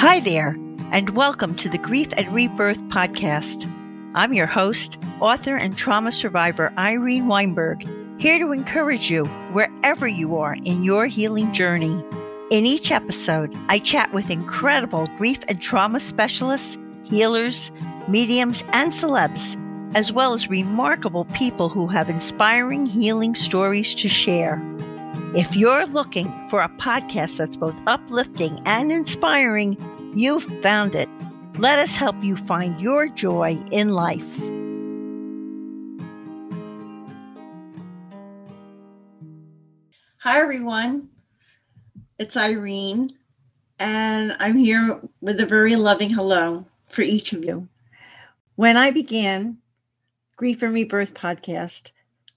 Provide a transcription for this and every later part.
Hi there, and welcome to the Grief and Rebirth podcast. I'm your host, author and trauma survivor Irene Weinberg, here to encourage you wherever you are in your healing journey. In each episode, I chat with incredible grief and trauma specialists, healers, mediums, and celebs, as well as remarkable people who have inspiring healing stories to share. If you're looking for a podcast that's both uplifting and inspiring, you've found it. Let us help you find your joy in life. Hi, everyone. It's Irene, and I'm here with a very loving hello for each of you. When I began Grief and Rebirth podcast,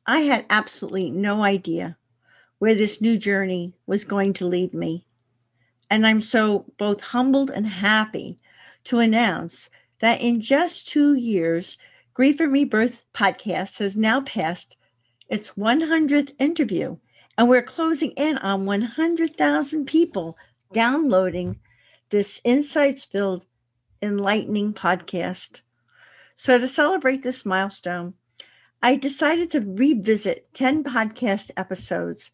I had absolutely no idea where this new journey was going to lead me. And I'm so both humbled and happy to announce that in just 2 years, Grief and Rebirth podcast has now passed its 100th interview, and we're closing in on 100,000 people downloading this insights-filled, enlightening podcast. So to celebrate this milestone, I decided to revisit 10 podcast episodes,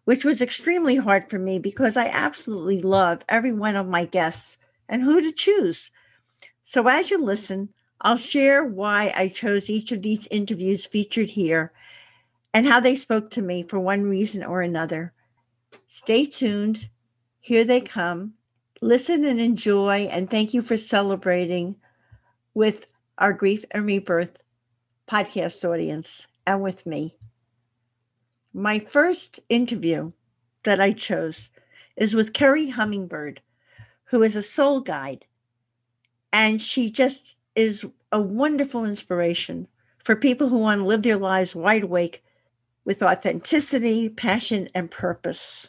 which was extremely hard for me because I absolutely love every one of my guests and who to choose. So as you listen, I'll share why I chose each of these interviews featured here and how they spoke to me for one reason or another. Stay tuned. Here they come. Listen and enjoy, and thank you for celebrating with our Grief and Rebirth podcast audience and with me. My first interview that I chose is with Kerry Hummingbird, who is a soul guide. And she just is a wonderful inspiration for people who want to live their lives wide awake with authenticity, passion, and purpose.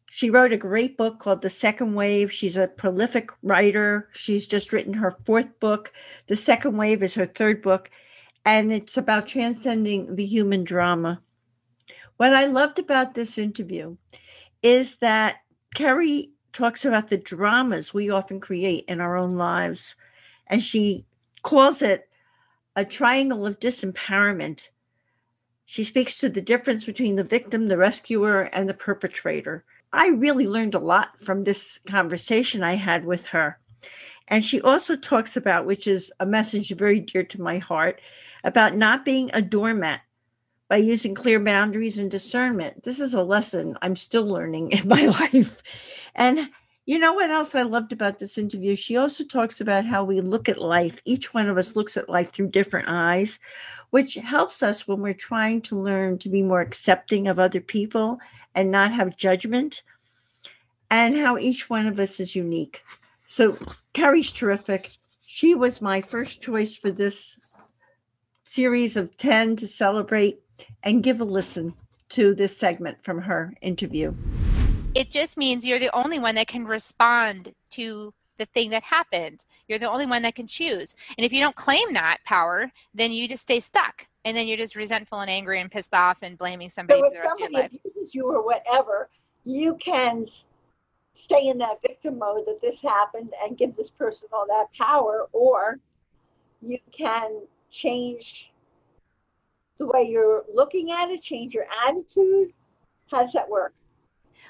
She wrote a great book called The Second Wave. She's a prolific writer. She's just written her 4th book. The Second Wave is her 3rd book, and it's about transcending the human drama. What I loved about this interview is that Kerry talks about the dramas we often create in our own lives, and she calls it a triangle of disempowerment. She speaks to the difference between the victim, the rescuer, and the perpetrator. I really learned a lot from this conversation I had with her. And she also talks about, which is a message very dear to my heart, about not being a doormat by using clear boundaries and discernment. This is a lesson I'm still learning in my life. And you know what else I loved about this interview? She also talks about how we look at life. Each one of us looks at life through different eyes, which helps us when we're trying to learn to be more accepting of other people and not have judgment, and how each one of us is unique. So Kerry's terrific. She was my first choice for this series of 10 to celebrate, and give a listen to this segment from her interview. It just means you're the only one that can respond to the thing that happened. You're the only one that can choose. And if you don't claim that power, then you just stay stuck. And then you're just resentful and angry and pissed off and blaming somebody for the rest of your life. If somebody abuses you or whatever, you can stay in that victim mode that this happened and give this person all that power, or you can change the way you're looking at it, change your attitude. How does that work?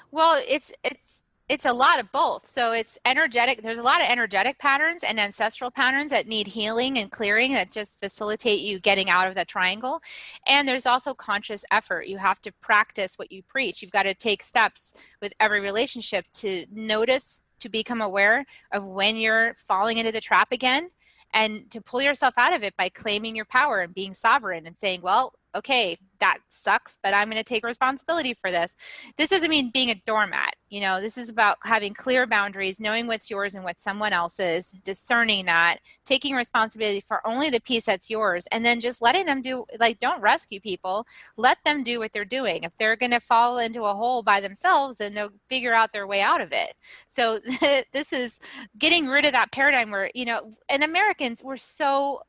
Well, it's a lot of both. So it's energetic. There's a lot of energetic patterns and ancestral patterns that need healing and clearing that just facilitate you getting out of that triangle. And there's also conscious effort. You have to practice what you preach. You've got to take steps with every relationship to notice, to become aware of when you're falling into the trap again, and to pull yourself out of it by claiming your power and being sovereign and saying, well, okay, that sucks, but I'm going to take responsibility for this. This doesn't mean being a doormat. You know, this is about having clear boundaries, knowing what's yours and what someone else's, discerning that, taking responsibility for only the piece that's yours, and then just letting them do, like, don't rescue people. Let them do what they're doing. If they're going to fall into a hole by themselves, then they'll figure out their way out of it. So this is getting rid of that paradigm where, you know, and Americans, we're so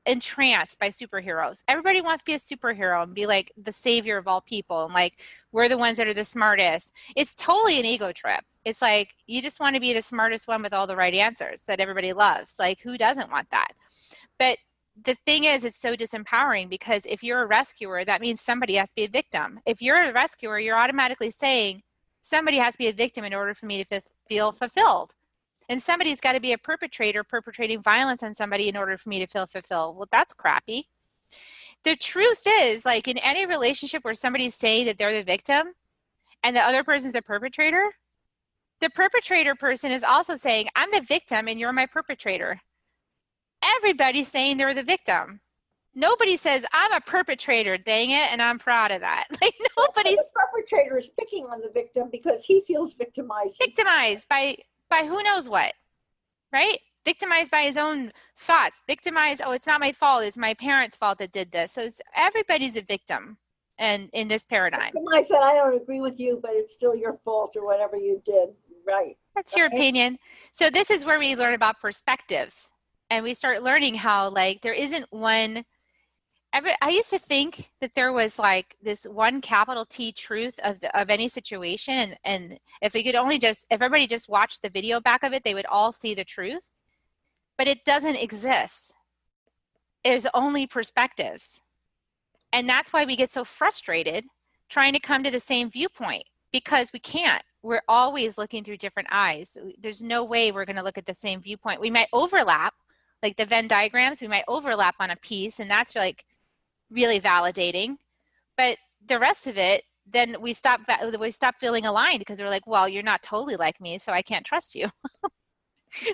entranced by superheroes. Everybody wants to be a superhero and be like the savior of all people. And like, we're the ones that are the smartest. It's totally an ego trip. It's like, you just want to be the smartest one with all the right answers that everybody loves. Like, who doesn't want that? But the thing is, it's so disempowering, because if you're a rescuer, that means somebody has to be a victim. If you're a rescuer, you're automatically saying somebody has to be a victim in order for me to feel fulfilled. And somebody's got to be a perpetrator perpetrating violence on somebody in order for me to feel fulfilled. Well, that's crappy. The truth is, like, in any relationship where somebody's saying that they're the victim and the other person's the perpetrator person is also saying, I'm the victim and you're my perpetrator. Everybody's saying they're the victim. Nobody says, I'm a perpetrator, dang it, and I'm proud of that. Like, nobody's... The perpetrator is picking on the victim because he feels victimized. Victimized by who knows what, right? Victimized by his own thoughts. Victimized, oh, it's not my fault. It's my parents' fault that did this. So everybody's a victim, and in this paradigm. Victimized that I don't agree with you, but it's still your fault or whatever you did. Right. That's your opinion. So this is where we learn about perspectives. And we start learning how, like, there isn't one... I used to think that there was like this one capital T truth of any situation, and if everybody just watched the video back of it, they would all see the truth. But it doesn't exist. There's only perspectives. And that's why we get so frustrated trying to come to the same viewpoint, because we can't. We're always looking through different eyes. There's no way we're going to look at the same viewpoint. We might overlap, like the Venn diagrams, we might overlap on a piece, and that's like really validating. But the rest of it, then we stop feeling aligned, because we're like, well, you're not totally like me, so I can't trust you.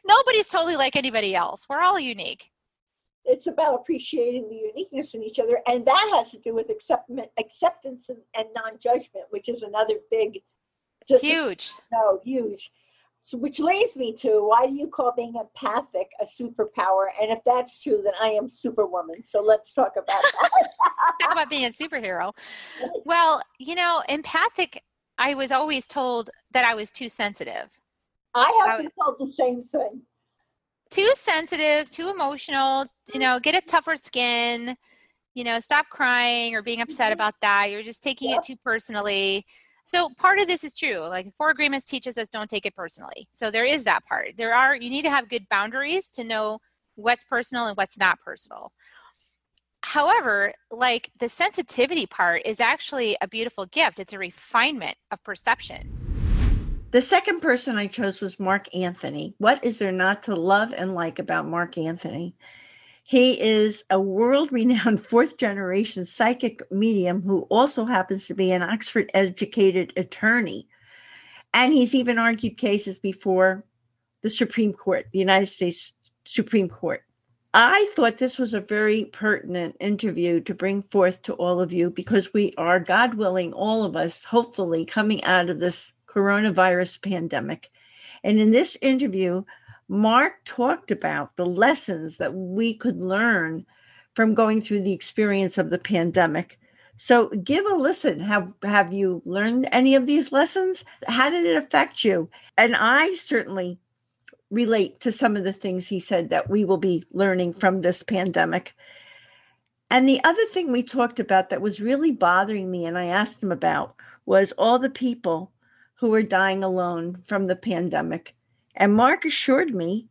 Nobody's totally like anybody else. We're all unique. It's about appreciating the uniqueness in each other, and that has to do with acceptance and non-judgment, which is another big... Huge. No, huge. So, which leads me to, why do you call being empathic a superpower? And if that's true, then I am Superwoman. So let's talk about that. Talk about being a superhero. Well, empathic, I was always told that I was too sensitive. I have been told the same thing. Too sensitive, too emotional, get a tougher skin, stop crying or being upset about that. You're just taking it too personally. So part of this is true. Like, 4 Agreements teaches us don't take it personally. So there is that part. You need to have good boundaries to know what's personal and what's not personal. However, like, the sensitivity part is actually a beautiful gift. It's a refinement of perception. The second person I chose was Mark Anthony. What is there not to love and like about Mark Anthony? He is a world-renowned 4th-generation psychic medium who also happens to be an Oxford-educated attorney. And he's even argued cases before the Supreme Court, the United States Supreme Court. I thought this was a very pertinent interview to bring forth to all of you, because we are, God willing, all of us, hopefully, coming out of this coronavirus pandemic. And in this interview, Mark talked about the lessons that we could learn from going through the experience of the pandemic. So give a listen. Have you learned any of these lessons? How did it affect you? And I certainly relate to some of the things he said that we will be learning from this pandemic. And the other thing we talked about that was really bothering me, and I asked him about, was all the people who were dying alone from the pandemic. And Mark assured me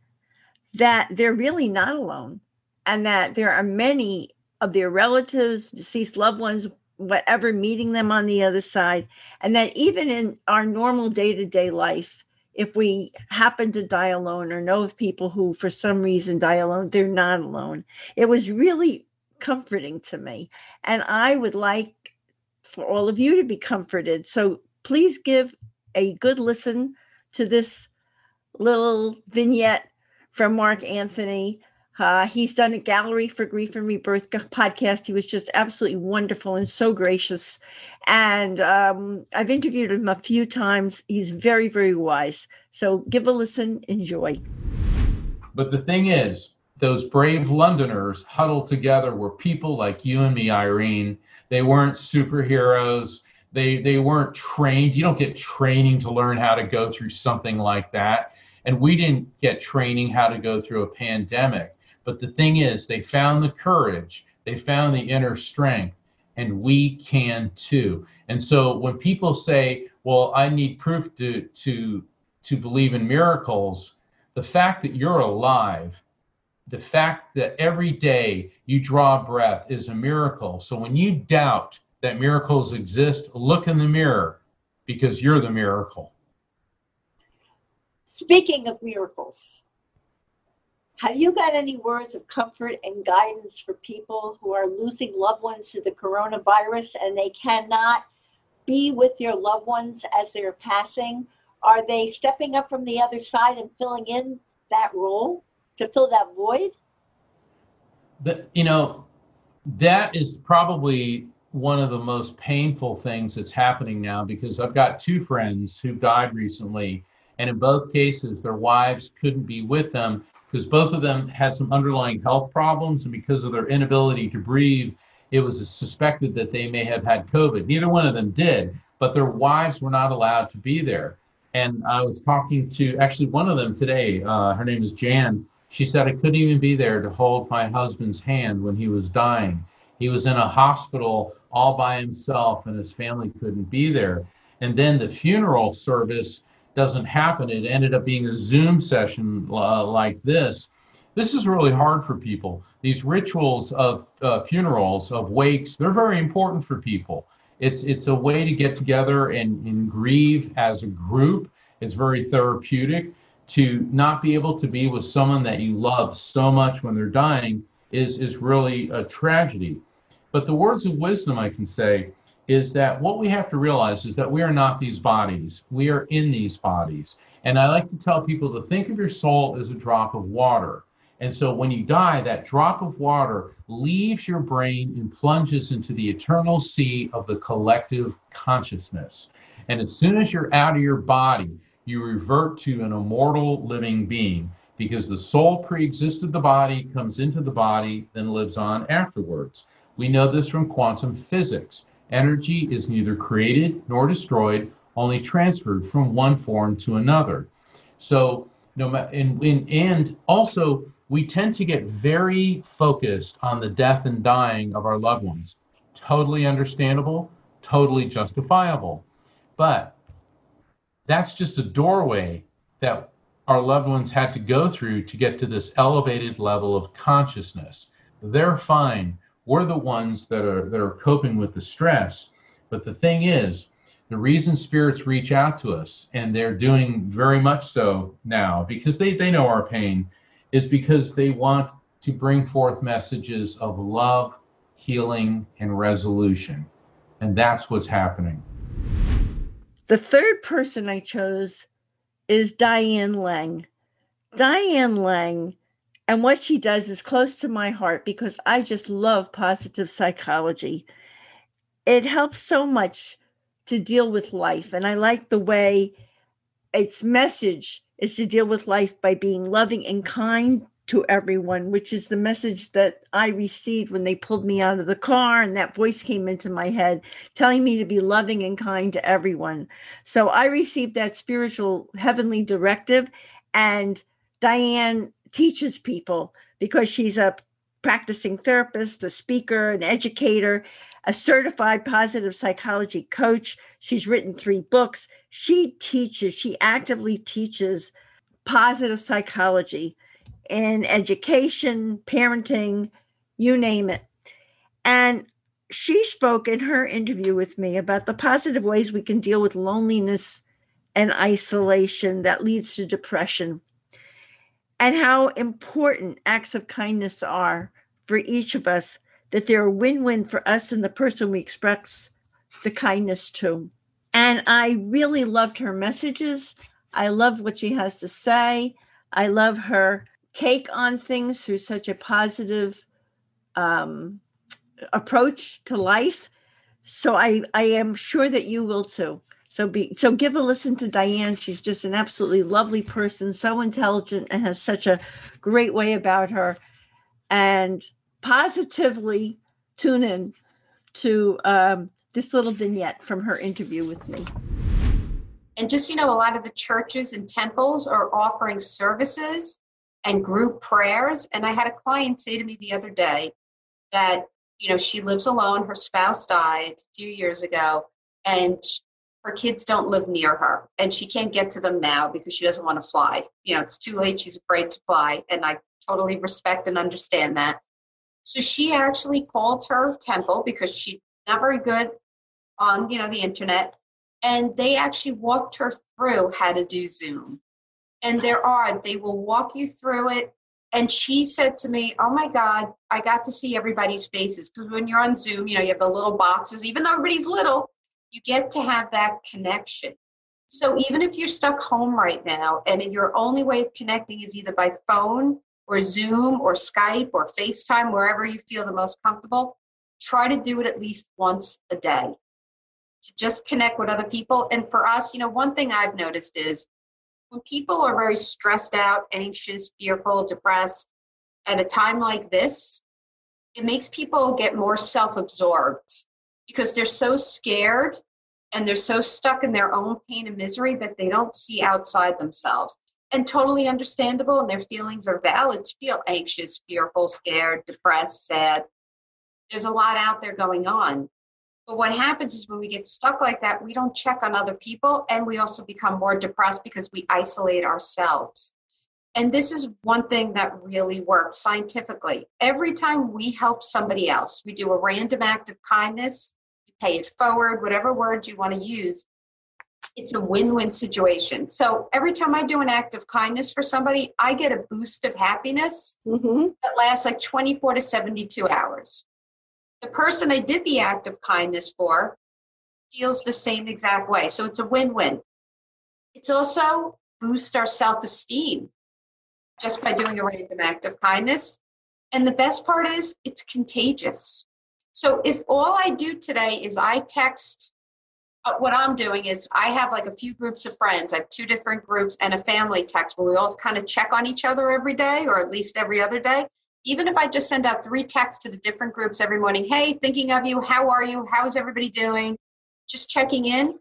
that they're really not alone, and that there are many of their relatives, deceased loved ones, whatever, meeting them on the other side. And that even in our normal day-to-day life, if we happen to die alone or know of people who for some reason die alone, they're not alone. It was really comforting to me. And I would like for all of you to be comforted. So please give a good listen to this little vignette from Mark Anthony. He's done a Gallery for Grief and Rebirth podcast. He was just absolutely wonderful and so gracious. And I've interviewed him a few times. He's very, very wise. So give a listen. Enjoy. But the thing is, those brave Londoners huddled together were people like you and me, Irene. They weren't superheroes. They weren't trained. You don't get training to learn how to go through something like that. And we didn't get training how to go through a pandemic. But the thing is, they found the courage, they found the inner strength, and we can too. And so when people say, well, I need proof to believe in miracles, the fact that you're alive, the fact that every day you draw breath is a miracle. So when you doubt that miracles exist, look in the mirror, because you're the miracle. Speaking of miracles, have you got any words of comfort and guidance for people who are losing loved ones to the coronavirus and they cannot be with their loved ones as they're passing? Are they stepping up from the other side and filling in that role to fill that void? That is probably one of the most painful things that's happening now, because I've got two friends who died recently, and in both cases, their wives couldn't be with them because both of them had some underlying health problems, and because of their inability to breathe, it was suspected that they may have had COVID. Neither one of them did, but their wives were not allowed to be there. And I was talking to actually one of them today. Her name is Jan. She said, I couldn't even be there to hold my husband's hand when he was dying. He was in a hospital all by himself, and his family couldn't be there. And then the funeral service doesn't happen. It ended up being a Zoom session like this. This is really hard for people. These rituals of funerals, of wakes, they're very important for people. It's a way to get together and grieve as a group. It's very therapeutic. To not be able to be with someone that you love so much when they're dying is really a tragedy. But the words of wisdom I can say is that what we have to realize is that we are not these bodies. We are in these bodies. And I like to tell people to think of your soul as a drop of water. And so when you die, that drop of water leaves your brain and plunges into the eternal sea of the collective consciousness. And as soon as you're out of your body, you revert to an immortal living being, because the soul pre-existed the body, comes into the body, then lives on afterwards. We know this from quantum physics. Energy is neither created nor destroyed, only transferred from one form to another. So, and also, we tend to get very focused on the death and dying of our loved ones. Totally understandable, totally justifiable. But that's just a doorway that our loved ones had to go through to get to this elevated level of consciousness. They're fine. We're the ones that are coping with the stress. But the thing is, the reason spirits reach out to us, and they're doing very much so now, because they know our pain, is because they want to bring forth messages of love, healing, and resolution. And that's what's happening. The third person I chose is Diane Lang. Diane Lang, and what she does is close to my heart because I just love positive psychology. It helps so much to deal with life, and I like the way its message is to deal with life by being loving and kind to everyone, which is the message that I received when they pulled me out of the car, and that voice came into my head telling me to be loving and kind to everyone. So I received that spiritual heavenly directive, and Diane teaches people because she's a practicing therapist, a speaker, an educator, a certified positive psychology coach. She's written 3 books. She actively teaches positive psychology in education, parenting, you name it. And she spoke in her interview with me about the positive ways we can deal with loneliness and isolation that leads to depression, and how important acts of kindness are for each of us, that they're a win-win for us and the person we express the kindness to. And I really loved her messages. I love what she has to say. I love her take on things through such a positive approach to life. So I am sure that you will too. So give a listen to Diane. She's just an absolutely lovely person, so intelligent, and has such a great way about her. And positively tune in to this little vignette from her interview with me. And just, a lot of the churches and temples are offering services and group prayers. And I had a client say to me the other day that, she lives alone. Her spouse died a few years ago, and her kids don't live near her, and she can't get to them now because she doesn't want to fly. It's too late. She's afraid to fly. And I totally respect and understand that. So she actually called her temple because she's not very good on, the internet. And they actually walked her through how to do Zoom. And they will walk you through it. And she said to me, oh my God, I got to see everybody's faces. Because when you're on Zoom, you have the little boxes, even though everybody's little, you get to have that connection. So even if you're stuck home right now and your only way of connecting is either by phone or Zoom or Skype or FaceTime, wherever you feel the most comfortable, try to do it at least once a day to just connect with other people. And for us, one thing I've noticed is when people are very stressed out, anxious, fearful, depressed, at a time like this, it makes people get more self-absorbed because they're so scared and they're so stuck in their own pain and misery that they don't see outside themselves. And totally understandable, and their feelings are valid to feel anxious, fearful, scared, depressed, sad. There's a lot out there going on. But what happens is when we get stuck like that, we don't check on other people, and we also become more depressed because we isolate ourselves. And this is one thing that really works scientifically. Every time we help somebody else, we do a random act of kindness, you pay it forward, whatever word you want to use, it's a win-win situation. So every time I do an act of kindness for somebody, I get a boost of happiness that lasts like 24 to 72 hours. The person I did the act of kindness for feels the same exact way. So it's a win-win. It's also boost our self-esteem just by doing a random act of kindness. And the best part is it's contagious. So if all I do today is I text, what I'm doing is I have like a few groups of friends. I have 2 different groups and a family text where we all kind of check on each other every day, or at least every other day. Even if I just send out 3 texts to the different groups every morning, hey, thinking of you, how are you, how is everybody doing, just checking in,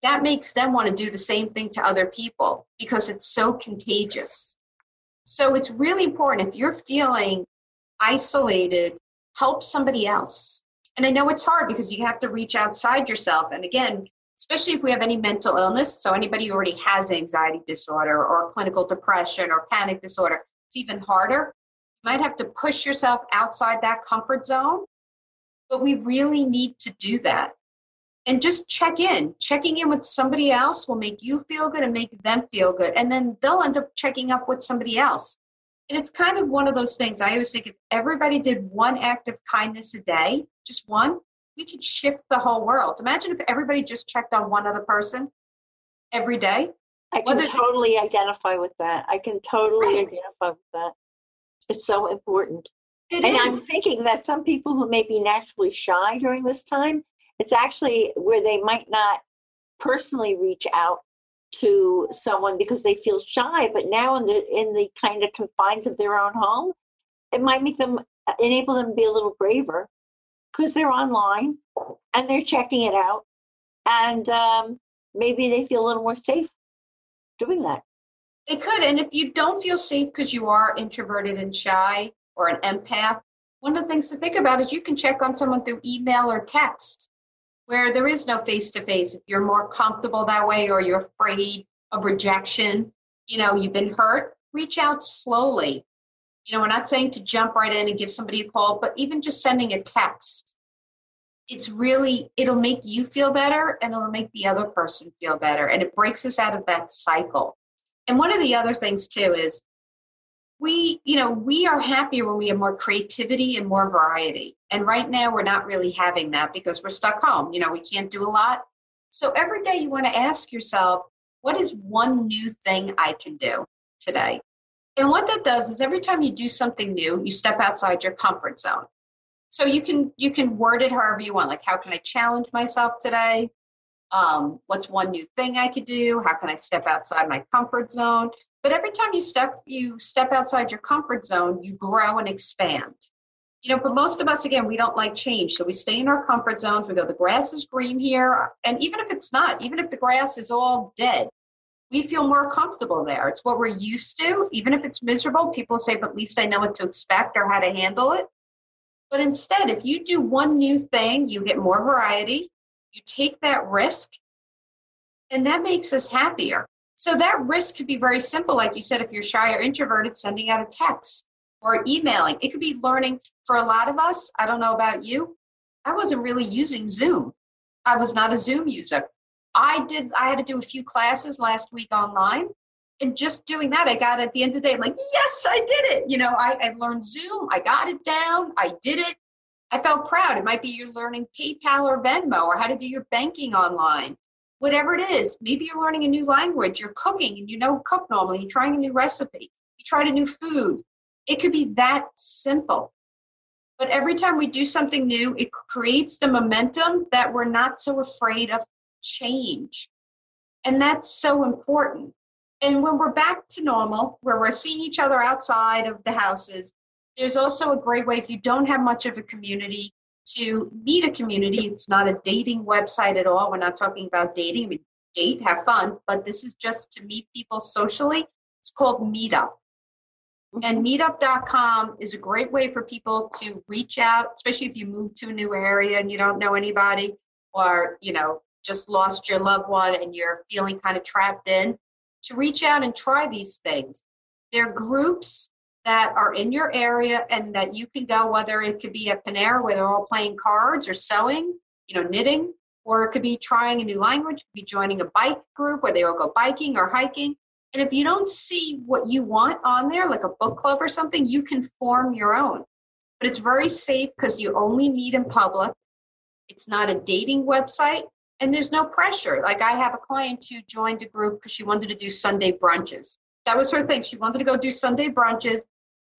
that makes them want to do the same thing to other people because it's so contagious. So it's really important, if you're feeling isolated, help somebody else. And I know it's hard because you have to reach outside yourself. And again, especially if we have any mental illness, so anybody who already has anxiety disorder or clinical depression or panic disorder, it's even harder. You might have to push yourself outside that comfort zone, but we really need to do that. And just check in. Checking in with somebody else will make you feel good and make them feel good. And then they'll end up checking up with somebody else. And it's kind of one of those things. I always think if everybody did one act of kindness a day, just one, we could shift the whole world. Imagine if everybody just checked on one other person every day. I can totally identify with that. Identify with that. It's so important. I'm thinking that some people who may be naturally shy during this time, it's actually where they might not personally reach out to someone because they feel shy, but now in the kind of confines of their own home, it might enable them to be a little braver because they're online and they're checking it out, and maybe they feel a little more safe doing that. They could, and if you don't feel safe because you are introverted and shy or an empath, one of the things to think about is you can check on someone through email or text, where there is no face-to-face. If you're more comfortable that way or you're afraid of rejection, you've been hurt, reach out slowly. We're not saying to jump right in and give somebody a call, but even just sending a text, it'll make you feel better and it'll make the other person feel better. And it breaks us out of that cycle. And one of the other things too is we are happier when we have more creativity and more variety. And right now we're not really having that because we're stuck home. We can't do a lot. So every day you want to ask yourself, what is one new thing I can do today? And what that does is every time you do something new, you step outside your comfort zone. So you can word it however you want. Like, how can I challenge myself today? What's one new thing I could do? How can I step outside my comfort zone? But every time you step outside your comfort zone, you grow and expand. But most of us, again, we don't like change. So we stay in our comfort zones. We go, the grass is green here. And even if it's not, even if the grass is all dead, we feel more comfortable there. It's what we're used to. Even if it's miserable, people say, but at least I know what to expect or how to handle it. But instead, if you do one new thing, you get more variety, you take that risk, and that makes us happier. So that risk could be very simple. Like you said, if you're shy or introverted, sending out a text or emailing. It could be learning. For a lot of us, I don't know about you, I wasn't really using Zoom. I was not a Zoom user. I had to do a few classes last week online. And just doing that, I got at the end of the day, I'm like, yes, I did it. You know, I learned Zoom. I got it down. I did it. I felt proud. It might be you're learning PayPal or Venmo or how to do your banking online. Whatever it is, maybe you're learning a new language, you're cooking and you know cook normally, you're trying a new recipe, you tried a new food. It could be that simple. But every time we do something new, it creates the momentum that we're not so afraid of change. And that's so important. And when we're back to normal, where we're seeing each other outside of the houses, there's also a great way if you don't have much of a community to meet a community. It's not a dating website at all. We're not talking about dating. We date, have fun, but this is just to meet people socially. It's called Meetup. And meetup.com is a great way for people to reach out, especially if you move to a new area and you don't know anybody, or, you know, just lost your loved one and you're feeling kind of trapped in, to reach out and try these things. There are groups that are in your area and that you can go, whether it could be at Panera where they're all playing cards or sewing, you know, knitting, or it could be trying a new language, it could be joining a bike group where they all go biking or hiking. And if you don't see what you want on there, like a book club or something, you can form your own. But it's very safe because you only meet in public. It's not a dating website and there's no pressure. Like I have a client who joined a group because she wanted to do Sunday brunches. That was her thing. She wanted to go do Sunday brunches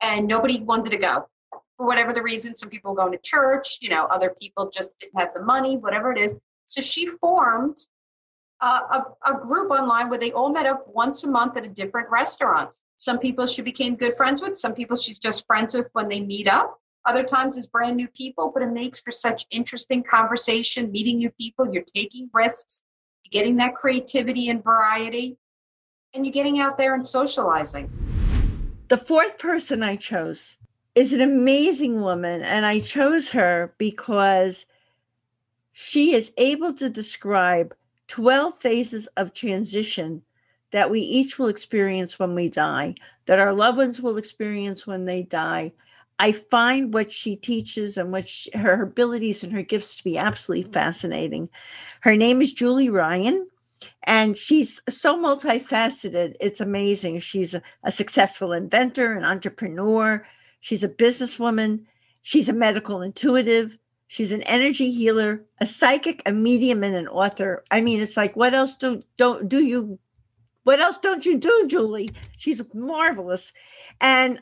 and nobody wanted to go for whatever the reason. Some people were going to church, you know, other people just didn't have the money, whatever it is. So she formed a group online where they all met up once a month at a different restaurant. Some people she became good friends with. Some people she's just friends with when they meet up. Other times it's brand new people, but it makes for such interesting conversation, meeting new people. You're taking risks, you're getting that creativity and variety, and you're getting out there and socializing. The fourth person I chose is an amazing woman, and I chose her because she is able to describe 12 phases of transition that we each will experience when we die, that our loved ones will experience when they die. I find what she teaches and what her abilities and her gifts to be absolutely fascinating. Her name is Julie Ryan, and she's so multifaceted. It's amazing. She's a successful inventor, an entrepreneur. She's a businesswoman. She's a medical intuitive. She's an energy healer, a psychic, a medium, and an author. I mean, it's like, what else don't you do, Julie? She's marvelous. And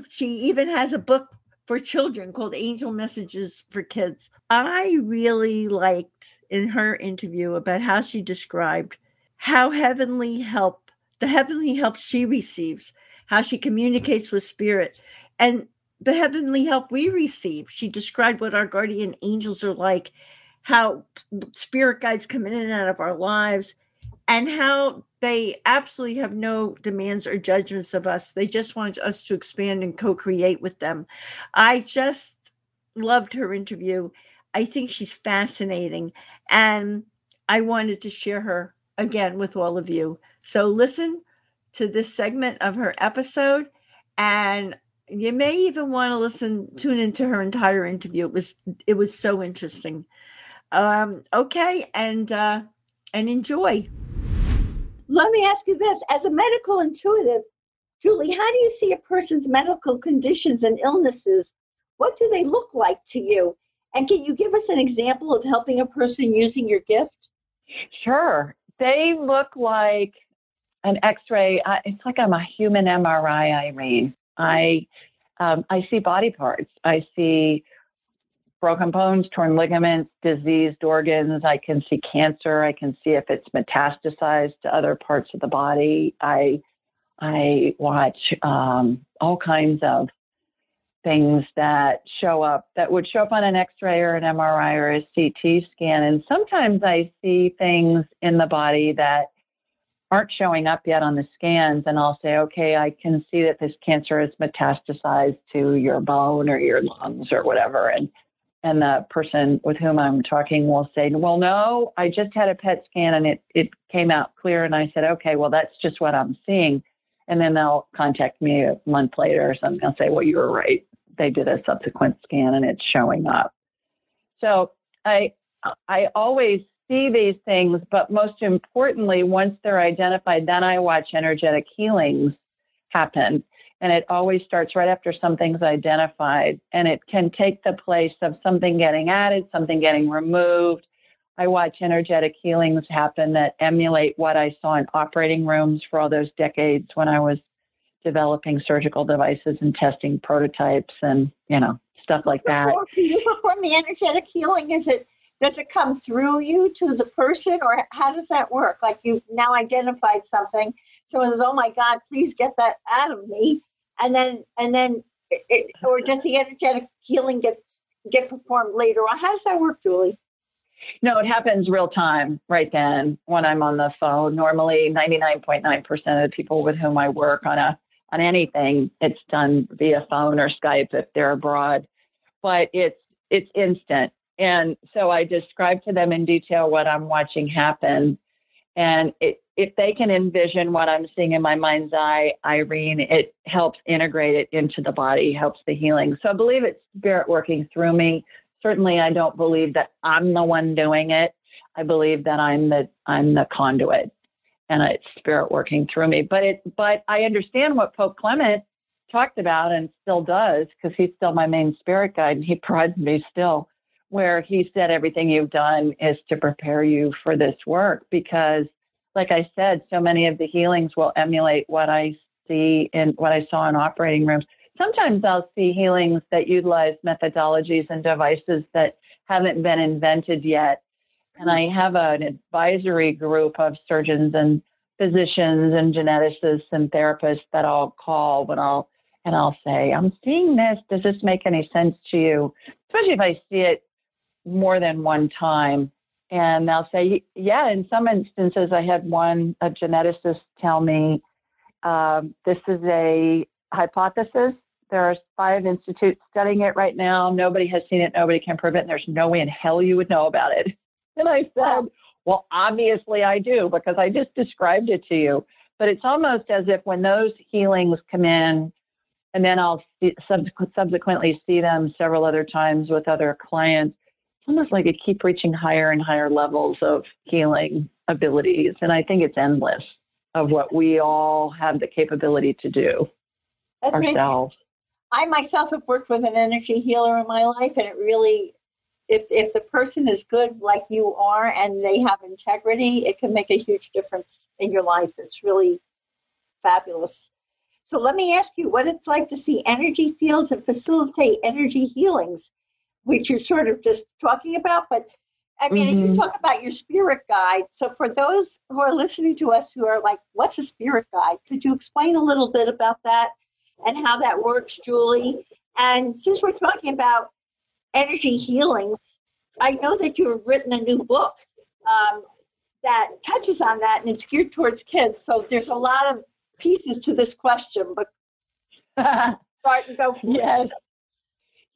she even has a book for children called Angel Messages for Kids. I really liked in her interview about how she described how the heavenly help she receives, how she communicates with spirit, and the heavenly help we receive. She described what our guardian angels are like, how spirit guides come in and out of our lives, and how they absolutely have no demands or judgments of us. They just want us to expand and co-create with them. I just loved her interview. I think she's fascinating, and I wanted to share her again with all of you. So listen to this segment of her episode, and you may even want to tune into her entire interview. It was so interesting. Okay, and enjoy. Let me ask you this. As a medical intuitive, Julie, how do you see a person's medical conditions and illnesses? What do they look like to you? And can you give us an example of helping a person using your gift? Sure. They look like an X-ray. It's like I'm a human MRI, Irene. I see body parts. I see broken bones, torn ligaments, diseased organs. I can see cancer. I can see if it's metastasized to other parts of the body. I watch all kinds of things that would show up on an X-ray or an MRI or a CT scan. And sometimes I see things in the body that aren't showing up yet on the scans. And I'll say, okay, I can see that this cancer has metastasized to your bone or your lungs or whatever. And the person with whom I'm talking will say, well, no, I just had a PET scan and it came out clear. And I said, okay, well, that's just what I'm seeing. And then they'll contact me a month later or something. I'll say, well, you were right. They did a subsequent scan and it's showing up. So I always see these things, but most importantly, once they're identified, then I watch energetic healings happen. And it always starts right after something's identified. And it can take the place of something getting added, something getting removed. I watch energetic healings happen that emulate what I saw in operating rooms for all those decades when I was developing surgical devices and testing prototypes and, stuff like that. Do you perform the energetic healing? Does it come through you to the person, or how does that work? Like, you've now identified something. Someone says, oh my God, please get that out of me. And then or does the energetic healing get performed later on? How does that work, Julie? No, it happens real time right then when I'm on the phone. Normally 99.9% of the people with whom I work on anything, it's done via phone or Skype if they're abroad, but it's instant. And so I describe to them in detail what I'm watching happen. And if they can envision what I'm seeing in my mind's eye, Irene, it helps integrate it into the body, helps the healing. So I believe it's spirit working through me. Certainly, I don't believe that I'm the one doing it. I believe that I'm the conduit, and it's spirit working through me. But I understand what Pope Clement talked about and still does, because he's still my main spirit guide, and he prods me still, where he said everything you've done is to prepare you for this work. Because, like I said, so many of the healings will emulate what I see and what I saw in operating rooms. Sometimes I'll see healings that utilize methodologies and devices that haven't been invented yet. And I have an advisory group of surgeons and physicians and geneticists and therapists that I'll call and I'll say, I'm seeing this. Does this make any sense to you? Especially if I see it more than one time. And they'll say, yeah, in some instances, I had a geneticist tell me, this is a hypothesis. There are 5 institutes studying it right now. Nobody has seen it. Nobody can prove it. And there's no way in hell you would know about it. And I said, well, obviously I do, because I just described it to you. But it's almost as if when those healings come in, and then I'll subsequently see them several other times with other clients, it's almost like I keep reaching higher and higher levels of healing abilities. And I think it's endless of what we all have the capability to do ourselves. I myself have worked with an energy healer in my life, and it really, if the person is good like you are and they have integrity, it can make a huge difference in your life. It's really fabulous. So let me ask you what it's like to see energy fields and facilitate energy healings, which you're sort of just talking about. But I mean, you talk about your spirit guide. So for those who are listening to us who are like, what's a spirit guide? Could you explain a little bit about that and how that works, Julie? And since we're talking about energy healings, I know that you have written a new book that touches on that, and it's geared towards kids. So there's a lot of pieces to this question, but start and go for it.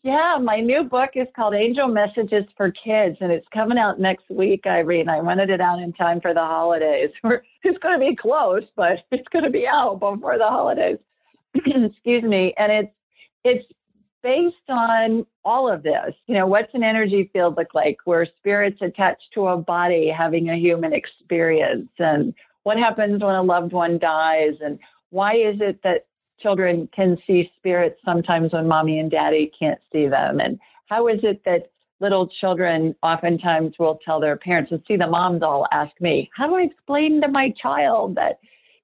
Yeah, my new book is called Angel Messages for Kids, and it's coming out next week, Irene. I wanted it out in time for the holidays. It's going to be close, but it's going to be out before the holidays. Excuse me. And it's based on all of this. What's an energy field look like? Where spirit's attached to a body having a human experience, and what happens when a loved one dies, and why is it that children can see spirits sometimes when mommy and daddy can't see them? And how is it that little children oftentimes will tell their parents, and see the moms all ask me, how do I explain to my child that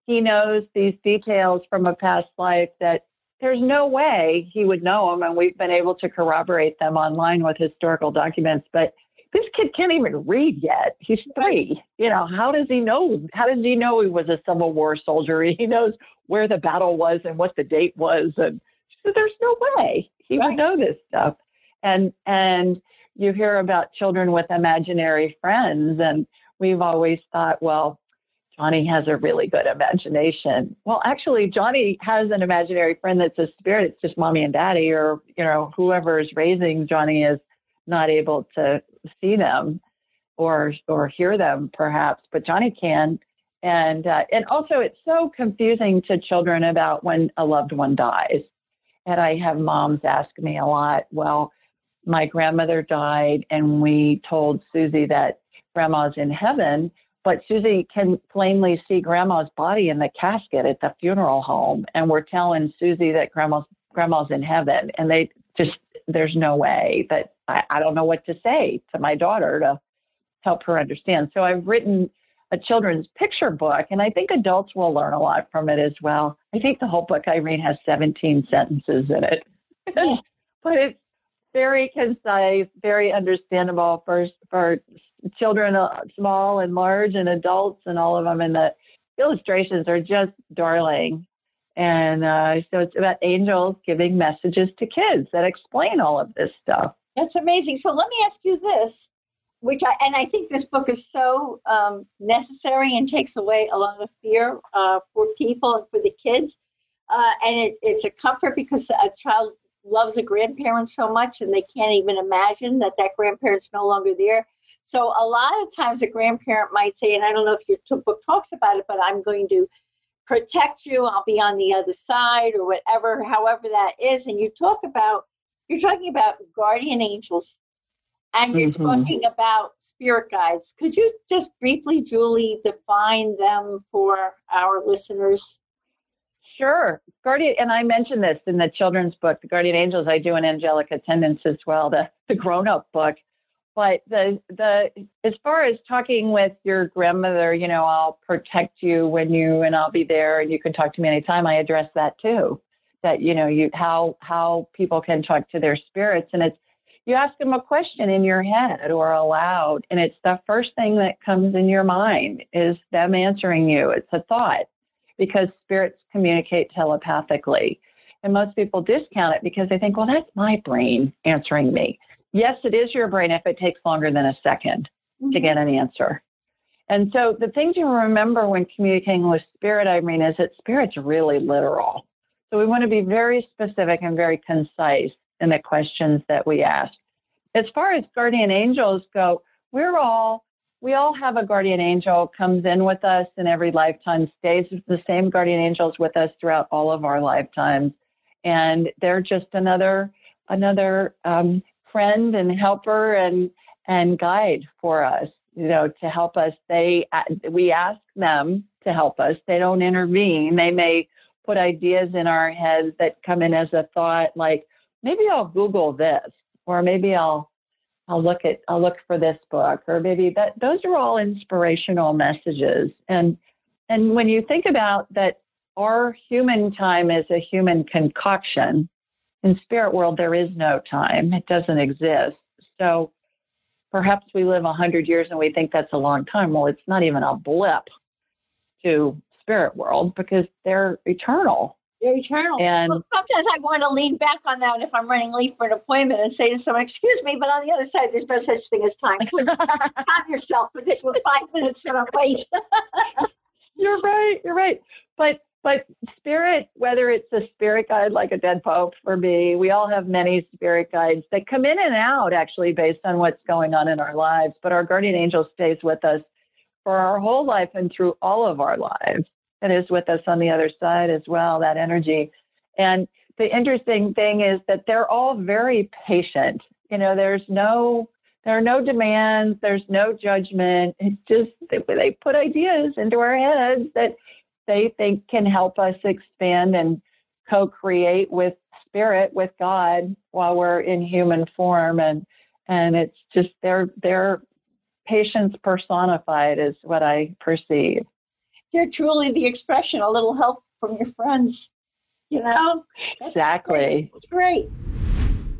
he knows these details from a past life that there's no way he would know them, and we've been able to corroborate them online with historical documents, but this kid can't even read yet. He's 3. How does he know? How does he know he was a Civil War soldier? He knows where the battle was and what the date was. And so there's no way he would know this stuff. And you hear about children with imaginary friends. And we've always thought, well, Johnny has a really good imagination. Well, actually, Johnny has an imaginary friend that's a spirit. It's just mommy and daddy, or, whoever is raising Johnny is not able to see them or hear them, perhaps, but Johnny can. And also, it's so confusing to children about when a loved one dies. And I have moms ask me a lot, well, my grandmother died, and we told Susie that grandma's in heaven, but Susie can plainly see grandma's body in the casket at the funeral home, and we're telling Susie that grandma's in heaven, and there's no way that I don't know what to say to my daughter to help her understand. So I've written a children's picture book, and I think adults will learn a lot from it as well. I think the whole book, Irene, has 17 sentences in it, but it's very concise, very understandable for children, small and large, and adults, and all of them. And the illustrations are just darling. And so it's about angels giving messages to kids that explain all of this stuff. That's amazing. So let me ask you this, I think this book is so necessary and takes away a lot of fear for people and for the kids. And it's a comfort, because a child loves a grandparent so much, and they can't even imagine that grandparent's no longer there. So a lot of times a grandparent might say, and I don't know if your book talks about it, but I'm going to protect you. I'll be on the other side, or whatever, however that is. And you're talking about guardian angels, and you're talking about spirit guides. Could you just briefly, Julie, define them for our listeners? Sure. Guardian, and I mentioned this in the children's book, The Guardian Angels. I do an angelic attendance as well, the grown-up book. But as far as talking with your grandmother, I'll protect you and I'll be there, and you can talk to me anytime. I address that too. That how people can talk to their spirits, and it's you ask them a question in your head or aloud, and it's the first thing that comes in your mind is them answering you. It's a thought, because spirits communicate telepathically. And most people discount it because they think, well, that's my brain answering me. Yes, it is your brain if it takes longer than a second to get an answer. And so the things you remember when communicating with spirit, Irene, is that spirit's really literal. So we want to be very specific and very concise in the questions that we ask. As far as guardian angels go, we all have a guardian angel, comes in with us in every lifetime, stays the same guardian angels with us throughout all of our lifetimes. And they're just another friend and helper and guide for us, to help us. We ask them to help us. They don't intervene. They may put ideas in our heads that come in as a thought, like, maybe I'll Google this, or maybe I'll look for this book, or maybe those are all inspirational messages. And when you think about that, our human time is a human concoction. In spirit world, there is no time. It doesn't exist. So perhaps we live 100 years and we think that's a long time. Well, it's not even a blip to spirit world, because they're eternal. They're eternal. And sometimes I want to lean back on that if I'm running late for an appointment and say to someone, excuse me, but on the other side, there's no such thing as time. Please calm yourself for this 5 minutes that I'm late. You're right. But spirit, whether it's a spirit guide like a dead pope for me, we all have many spirit guides that come in and out, actually, based on what's going on in our lives. But our guardian angel stays with us for our whole life and through all of our lives. It is with us on the other side as well, that energy. And the interesting thing is that they're all very patient. There are no demands, there's no judgment. It's just they put ideas into our heads that they think can help us expand and co-create with spirit, with God, while we're in human form. And it's just their patience personified is what I perceive. They're truly the expression, a little help from your friends, Exactly. It's great.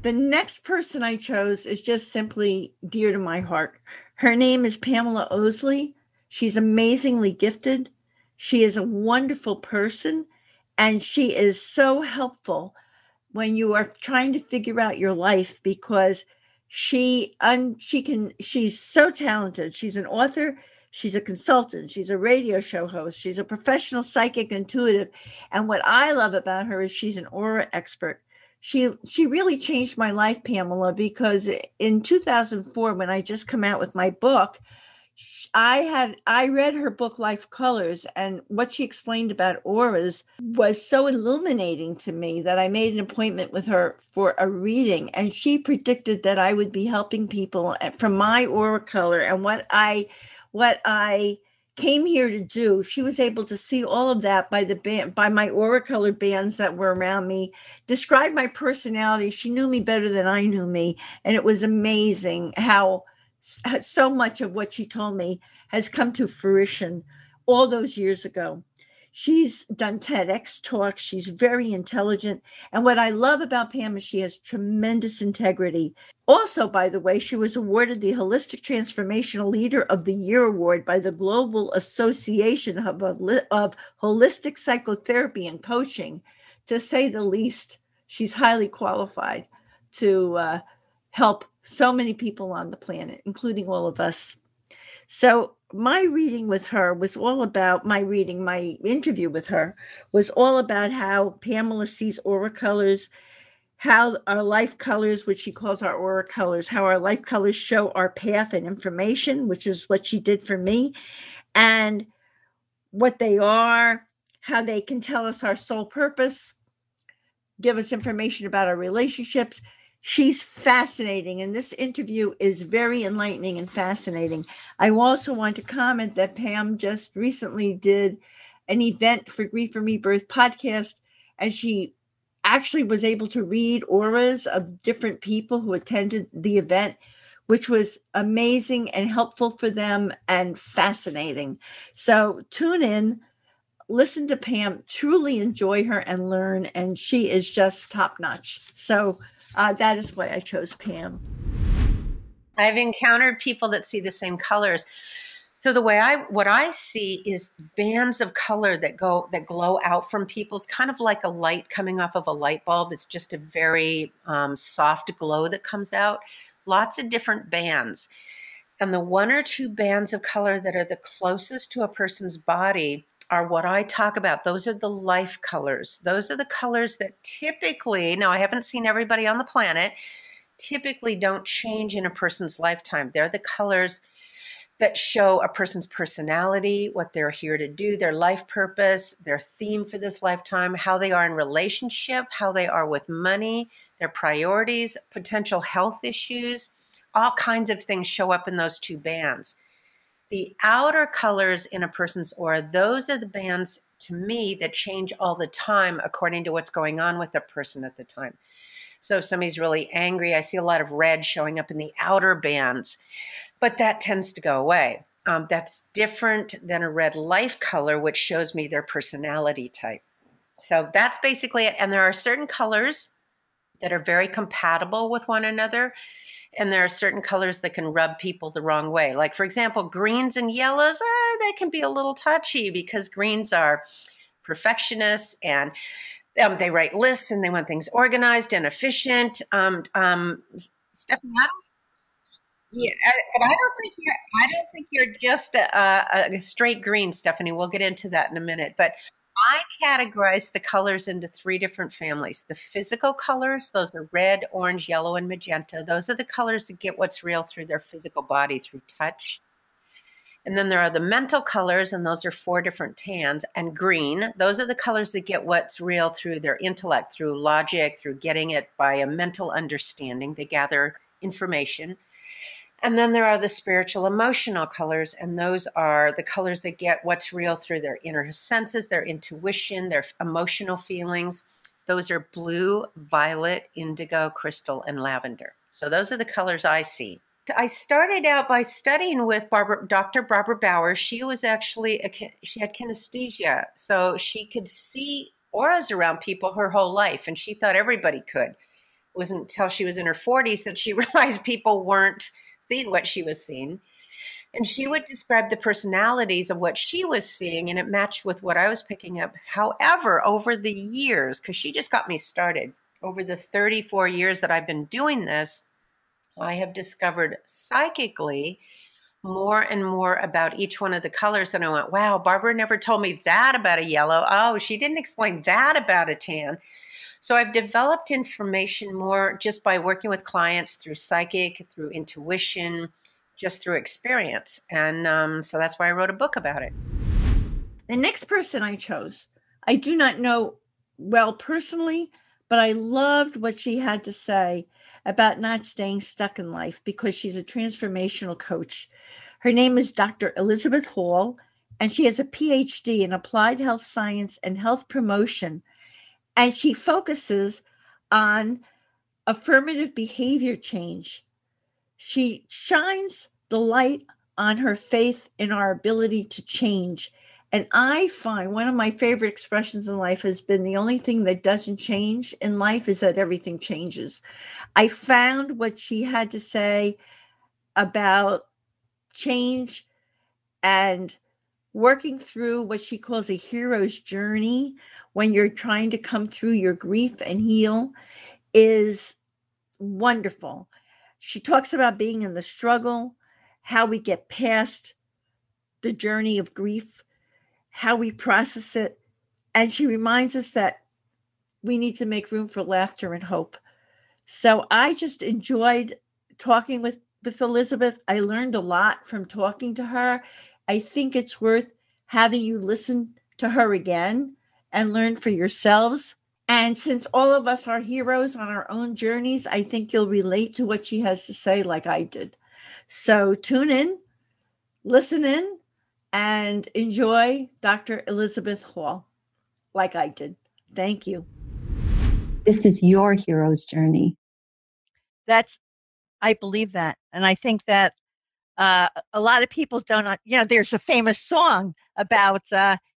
The next person I chose is just simply dear to my heart. Her name is Pamela Osley. She's amazingly gifted. She is a wonderful person, and she is so helpful when you are trying to figure out your life, because she's so talented. She's an author. She's a consultant. She's a radio show host. She's a professional psychic intuitive. And what I love about her is she's an aura expert. She really changed my life, Pamela, because in 2004, when I just come out with my book, I read her book Life Colors, and what she explained about auras was so illuminating to me that I made an appointment with her for a reading, and she predicted that I would be helping people from my aura color and what I came here to do. She was able to see all of that by my aura color bands that were around me, describe my personality. She knew me better than I knew me, and it was amazing how so much of what she told me has come to fruition all those years ago. She's done TEDx talks. She's very intelligent. And what I love about Pam is she has tremendous integrity. Also, by the way, she was awarded the Holistic Transformational Leader of the Year Award by the Global Association of Holistic Psychotherapy and Coaching. To say the least, she's highly qualified to help so many people on the planet, including all of us. So my reading with her was all about my interview with her was all about how Pamela sees aura colors, how our life colors, which she calls our aura colors, how our life colors show our path and information, which is what she did for me, and what they are, how they can tell us our soul purpose, give us information about our relationships. She's fascinating, and this interview is very enlightening and fascinating. I also want to comment that Pam just recently did an event for Grief and Rebirth podcast, and she actually was able to read auras of different people who attended the event, which was amazing and helpful for them and fascinating. So tune in. Listen to Pam, truly enjoy her and learn, and she is just top notch. So that is why I chose Pam. I've encountered people that see the same colors. So what I see is bands of color that glow out from people. It's kind of like a light coming off of a light bulb. It's just a very soft glow that comes out. Lots of different bands. And the one or two bands of color that are the closest to a person's body are what I talk about. Those are the life colors. Those are the colors that typically, now I haven't seen everybody on the planet, typically don't change in a person's lifetime. They're the colors that show a person's personality, what they're here to do, their life purpose, their theme for this lifetime, how they are in relationship, how they are with money, their priorities, potential health issues. All kinds of things show up in those two bands. The outer colors in a person's aura, those are the bands to me that change all the time according to what's going on with the person at the time. So if somebody's really angry, I see a lot of red showing up in the outer bands, but that tends to go away. That's different than a red life color, which shows me their personality type. So that's basically it. And there are certain colors that are very compatible with one another. And there are certain colors that can rub people the wrong way. Like, for example, greens and yellows, they can be a little touchy because greens are perfectionists and they write lists and they want things organized and efficient. Stephanie, but I don't think you're just a straight green, Stephanie. We'll get into that in a minute. But I categorize the colors into three different families. The physical colors, those are red, orange, yellow, and magenta. Those are the colors that get what's real through their physical body, through touch. And then there are the mental colors, and those are four different tans. And green, those are the colors that get what's real through their intellect, through logic, through getting it by a mental understanding. They gather information. And then there are the spiritual emotional colors, and those are the colors that get what's real through their inner senses, their intuition, their emotional feelings. Those are blue, violet, indigo, crystal, and lavender. So those are the colors I see. I started out by studying with Dr. Barbara Bauer. She was actually, she had kinesthesia, so she could see auras around people her whole life, and she thought everybody could. It wasn't until she was in her 40s that she realized people weren't seeing what she was seeing. And she would describe the personalities of what she was seeing, and it matched with what I was picking up. However, over the years, because she just got me started, over the 34 years that I've been doing this, I have discovered psychically more and more about each one of the colors. And I went, wow, Barbara never told me that about a yellow. Oh, she didn't explain that about a tan. So I've developed information more just by working with clients through psychic, through intuition, just through experience. And so that's why I wrote a book about it. The next person I chose, I do not know well personally, but I loved what she had to say about not staying stuck in life because she's a transformational coach. Her name is Dr. Elizabeth Hall, and she has a PhD in applied health science and health promotion. And she focuses on affirmative behavior change. She shines the light on her faith in our ability to change. And I find one of my favorite expressions in life has been the only thing that doesn't change in life is that everything changes. I found what she had to say about change and working through what she calls a hero's journey when you're trying to come through your grief and heal is wonderful. She talks about being in the struggle, how we get past the journey of grief, how we process it. And she reminds us that we need to make room for laughter and hope. So I just enjoyed talking with Elizabeth. I learned a lot from talking to her. I think it's worth having you listen to her again and learn for yourselves. And since all of us are heroes on our own journeys, I think you'll relate to what she has to say like I did. So tune in, listen in, and enjoy Dr. Elizabeth Hall like I did. Thank you. This is your hero's journey. I believe that. And I think that a lot of people don't, there's a famous song about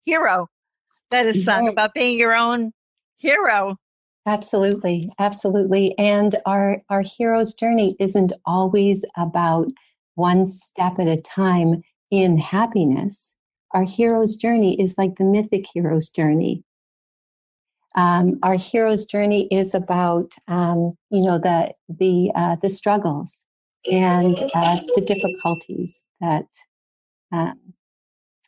hero that is sung about being your own hero. Absolutely. Absolutely. And our hero's journey isn't always about one step at a time in happiness. Our hero's journey is like the mythic hero's journey. Our hero's journey is about, the struggles and the difficulties that,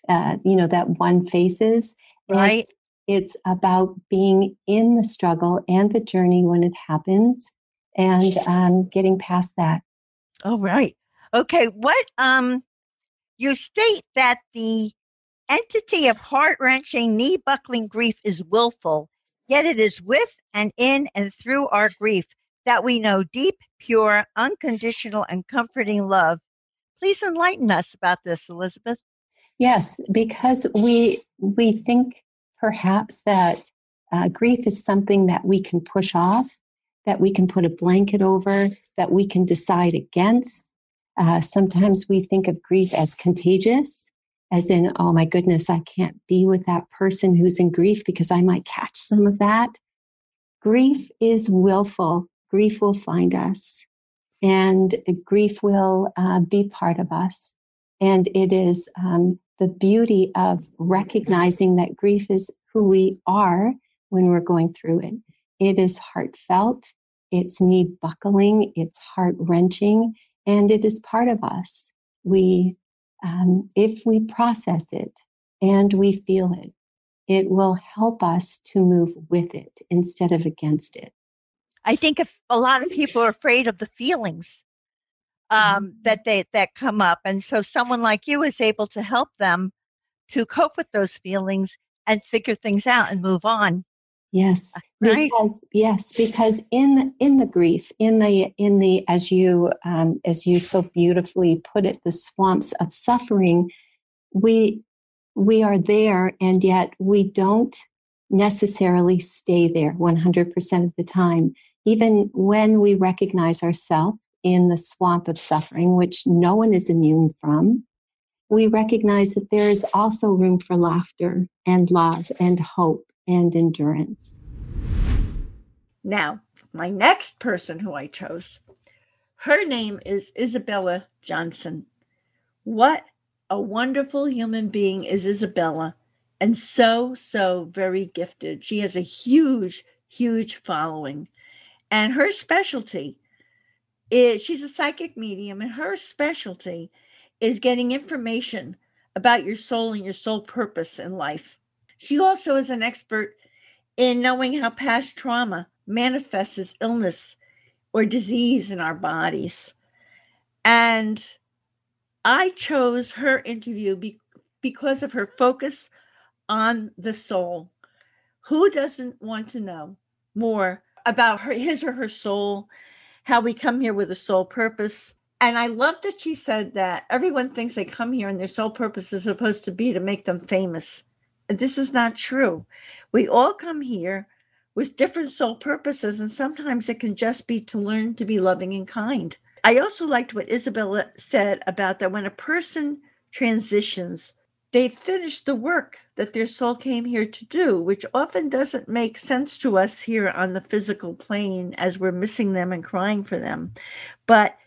that one faces. Right. And it's about being in the struggle and the journey when it happens and getting past that. Oh, right. Okay. What, you state that the entity of heart-wrenching, knee-buckling grief is willful, yet it is with and in and through our grief that we know deep, pure, unconditional, and comforting love. Please enlighten us about this, Elizabeth. Yes, because we think perhaps that grief is something that we can push off, that we can put a blanket over, that we can decide against. Sometimes we think of grief as contagious, as in, oh my goodness, I can't be with that person who's in grief because I might catch some of that. Grief is willful. Grief will find us, and grief will be part of us. And it is the beauty of recognizing that grief is who we are when we're going through it. It is heartfelt, it's knee buckling, it's heart wrenching, and it is part of us. If we process it and we feel it, it will help us to move with it instead of against it. I think if a lot of people are afraid of the feelings that come up, and so someone like you is able to help them to cope with those feelings and figure things out and move on. Yes, right. Because in the grief, in the as you so beautifully put it, the swamps of suffering, we are there, and yet we don't necessarily stay there 100% of the time. Even when we recognize ourselves in the swamp of suffering, which no one is immune from, we recognize that there is also room for laughter and love and hope and endurance. Now, my next person who I chose, her name is Isabella Johnson. What a wonderful human being is Isabella, and so very gifted. She has a huge following, and her specialty is, she's a psychic medium, and her specialty is getting information about your soul and your soul purpose in life. She also is an expert in knowing how past trauma manifests as illness or disease in our bodies. And I chose her interview because of her focus on the soul. Who doesn't want to know more about his or her soul, how we come here with a soul purpose? And I love that she said that everyone thinks they come here and their sole purpose is supposed to be to make them famous. And this is not true. We all come here with different soul purposes, and sometimes it can just be to learn to be loving and kind. I also liked what Isabella said about that when a person transitions, they finish the work that their soul came here to do, which often doesn't make sense to us here on the physical plane as we're missing them and crying for them. But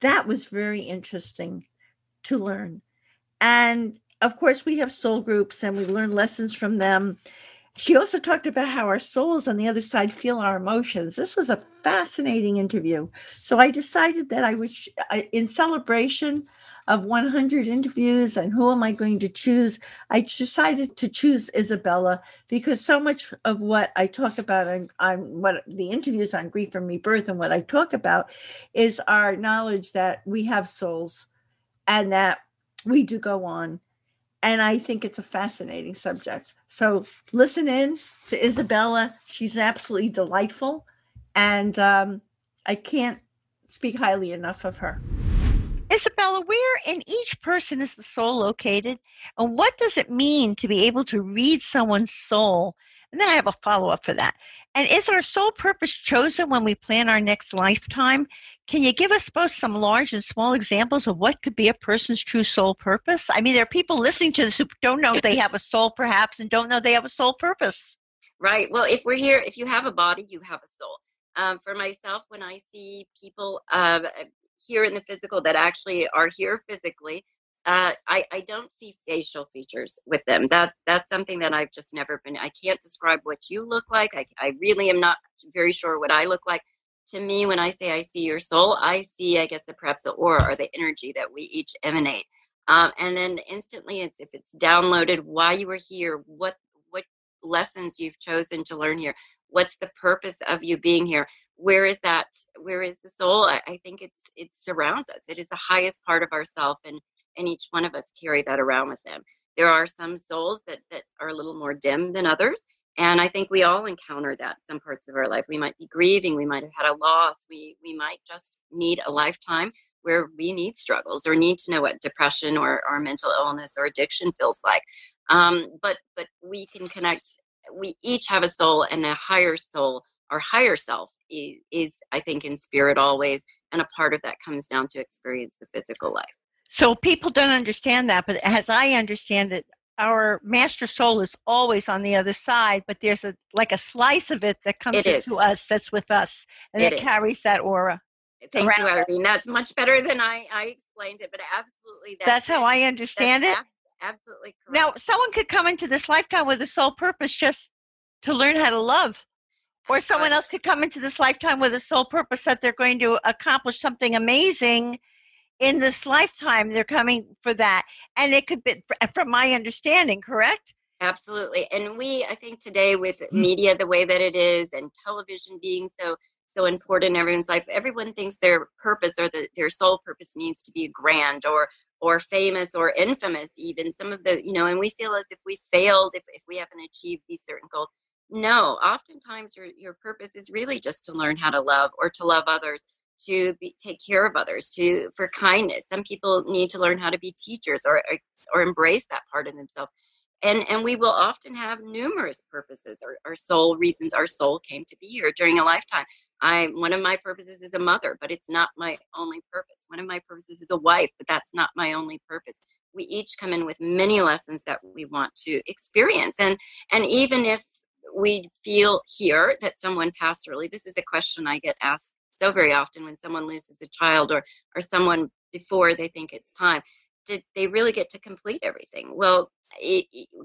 that was very interesting to learn. And of course, we have soul groups and we learn lessons from them. She also talked about how our souls on the other side feel our emotions. This was a fascinating interview. So I decided that I would, in celebration of 100 interviews and who am I going to choose, I decided to choose Isabella because so much of what I talk about on what the interviews on Grief and Rebirth and what I talk about is our knowledge that we have souls and that we do go on. And I think it's a fascinating subject. So listen in to Isabella. She's absolutely delightful. And I can't speak highly enough of her. Isabella, where in each person is the soul located? And what does it mean to be able to read someone's soul? And then I have a follow-up for that. And is our soul purpose chosen when we plan our next lifetime? Can you give us both some large and small examples of what could be a person's true soul purpose? I mean, there are people listening to this who don't know they have a soul perhaps and don't know they have a soul purpose. Right. Well, if we're here, if you have a body, you have a soul. For myself, when I see people here in the physical that actually are here physically, I don't see facial features with them. That's something that I've just never been. I can't describe what you look like. I really am not very sure what I look like. To me, when I say I see your soul, I see, I guess, perhaps the aura or the energy that we each emanate. And then instantly, if it's downloaded why you were here, what lessons you've chosen to learn here, what's the purpose of you being here, where is that, where is the soul? I think it surrounds us. It is the highest part of ourself, and each one of us carry that around with them. There are some souls that are a little more dim than others, and I think we all encounter that some parts of our life. We might be grieving, we might have had a loss, we might just need a lifetime where we need struggles or need to know what depression or mental illness or addiction feels like. But we can connect. We each have a soul, and a higher soul, our higher self, is I think in spirit always, and a part of that comes down to experience the physical life. So people don't understand that, but as I understand it, our master soul is always on the other side, but there's a slice of it that comes into us, that's with us, and it carries that aura. Thank you, Irene. That's much better than I explained it, but absolutely. That's how I understand it. Absolutely correct. Now, someone could come into this lifetime with a soul purpose just to learn how to love. Or someone else could come into this lifetime with a soul purpose that they're going to accomplish something amazing in this lifetime. They're coming for that. And it could be, from my understanding, correct? Absolutely. And I think today with media the way that it is, and television being so important in everyone's life, everyone thinks their purpose or their soul purpose needs to be grand or famous or infamous even. Some of the, and we feel as if we failed if we haven't achieved these certain goals. No, oftentimes your purpose is really just to learn how to love, or to love others, to take care of others, for kindness. Some people need to learn how to be teachers or embrace that part of themselves. And we will often have numerous purposes or soul reasons our soul came to be here during a lifetime. One of my purposes is a mother, but it's not my only purpose. One of my purposes is a wife, but that's not my only purpose. We each come in with many lessons that we want to experience. And even if we feel here that someone passed early, this is a question I get asked so very often when someone loses a child or someone before they think it's time. Did they really get to complete everything? Well,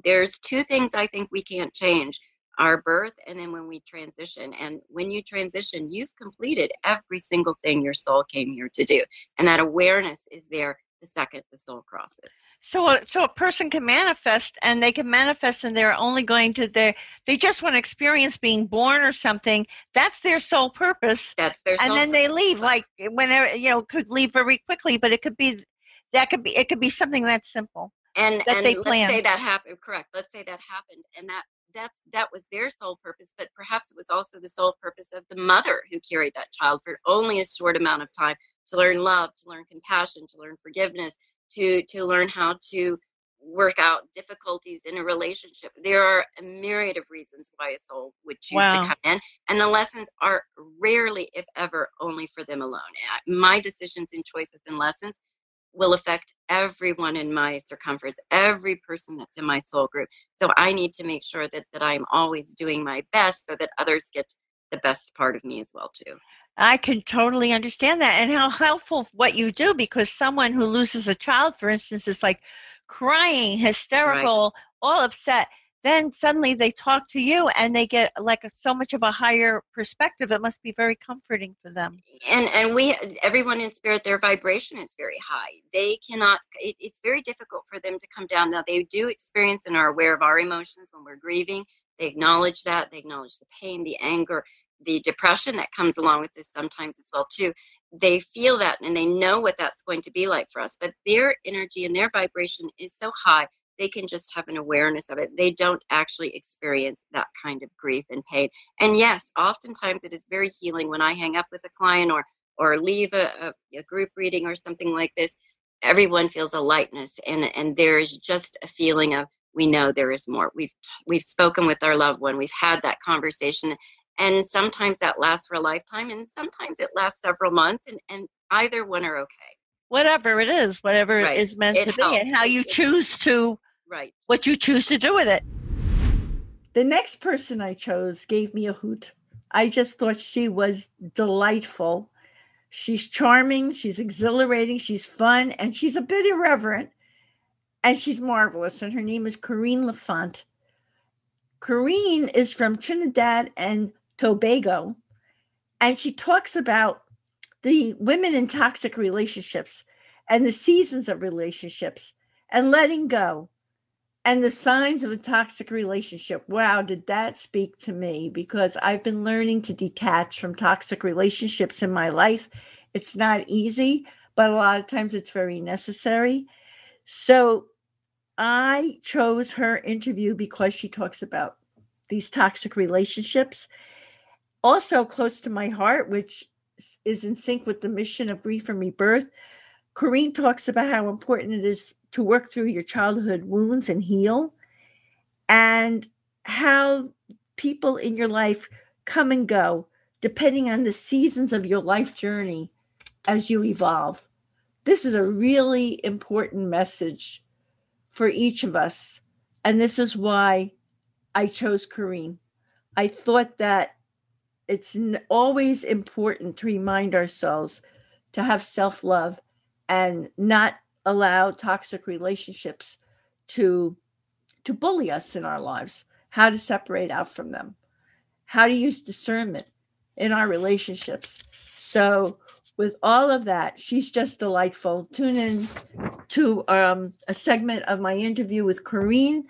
there's two things I think we can't change: our birth, and then when we transition. And when you transition, you've completed every single thing your soul came here to do. And that awareness is there the second the soul crosses. So a person can manifest, and they can manifest, and they're only going to they just want to experience being born or something. That's their sole purpose. That's their soul and then purpose. They leave, like whenever, could leave very quickly, but it could be something that's simple. And they let's plan. say that happened. Correct. Let's say that happened, and that was their sole purpose. But perhaps it was also the sole purpose of the mother who carried that child for only a short amount of time, to learn love, to learn compassion, to learn forgiveness, to learn how to work out difficulties in a relationship. There are a myriad of reasons why a soul would choose to come in, and the lessons are rarely, if ever, only for them alone. My decisions and choices and lessons will affect everyone in my circumference, every person that's in my soul group. So I need to make sure that I'm always doing my best so that others get the best part of me as well too. I can totally understand that, and how helpful what you do, because someone who loses a child, for instance, is like crying, hysterical, all upset. Then suddenly they talk to you and they get like so much of a higher perspective. It must be very comforting for them. And everyone in spirit, their vibration is very high. They cannot, it's very difficult for them to come down. Now they do experience and are aware of our emotions when we're grieving. They acknowledge that. They acknowledge the pain, the anger, the depression that comes along with this sometimes as well too. They feel that and they know what that's going to be like for us. But their energy and their vibration is so high, they can just have an awareness of it. They don't actually experience that kind of grief and pain. And yes, oftentimes it is very healing when I hang up with a client or leave a group reading or something like this. Everyone feels a lightness, and there is just a feeling of, we know there is more. We've spoken with our loved one. We've had that conversation. And sometimes that lasts for a lifetime, and sometimes it lasts several months, and either one are okay. Whatever it is meant to be, and how you choose to, what you choose to do with it. The next person I chose gave me a hoot. I just thought she was delightful. She's charming, she's exhilarating, she's fun, and she's a bit irreverent, and she's marvelous. And her name is Corinne Lafont. Corinne is from Trinidad and Tobago, and she talks about the women in toxic relationships and the seasons of relationships and letting go and the signs of a toxic relationship. Wow, did that speak to me, because I've been learning to detach from toxic relationships in my life. It's not easy, but a lot of times it's very necessary. So I chose her interview because she talks about these toxic relationships. Also close to my heart, which is in sync with the mission of Grief and Rebirth, Corinne talks about how important it is to work through your childhood wounds and heal, and how people in your life come and go depending on the seasons of your life journey as you evolve. This is a really important message for each of us, and this is why I chose Corinne. I thought that it's always important to remind ourselves to have self-love and not allow toxic relationships to bully us in our lives, how to separate out from them, how to use discernment in our relationships. So with all of that, she's just delightful. Tune in to a segment of my interview with Corinne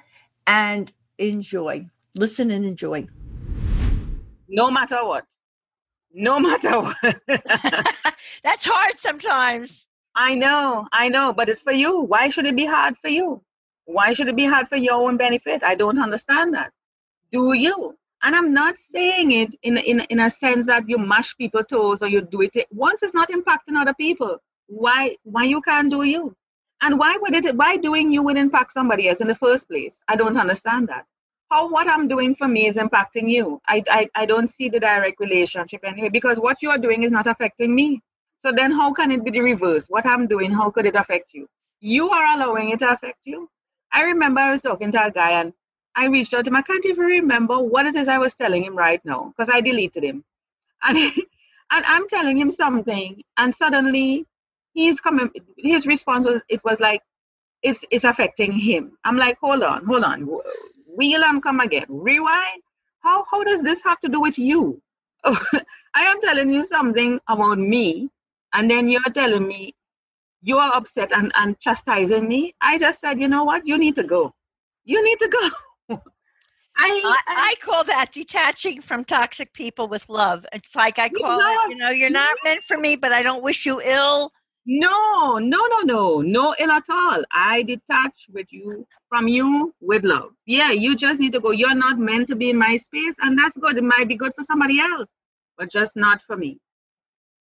and enjoy. Listen and enjoy. No matter what. That's hard sometimes. I know, but it's for you. Why should it be hard for you? Why should it be hard for your own benefit? I don't understand that. Do you? And I'm not saying it in a sense that you mash people's toes or you do it. Once it's not impacting other people, why you can't do you? And why doing you would impact somebody else in the first place? I don't understand that. How what I'm doing for me is impacting you. I don't see the direct relationship anyway, because what you are doing is not affecting me. So then how can it be the reverse? What I'm doing, how could it affect you? You are allowing it to affect you. I remember I was talking to a guy and I reached out to him. I can't even remember what it is I was telling him right now because I deleted him. And I'm telling him something and suddenly his response was like, it's affecting him. I'm like, hold on. Wheel and come again. Rewind. How does this have to do with you? I am telling you something about me, and then you're telling me you are upset and chastising me. I just said, you know what? You need to go. You need to go. I call that detaching from toxic people with love. It's like I call it, you're not meant for me, but I don't wish you ill. No ill at all. I detach from you with love. Yeah, you just need to go. You're not meant to be in my space, and that's good. It might be good for somebody else, but just not for me.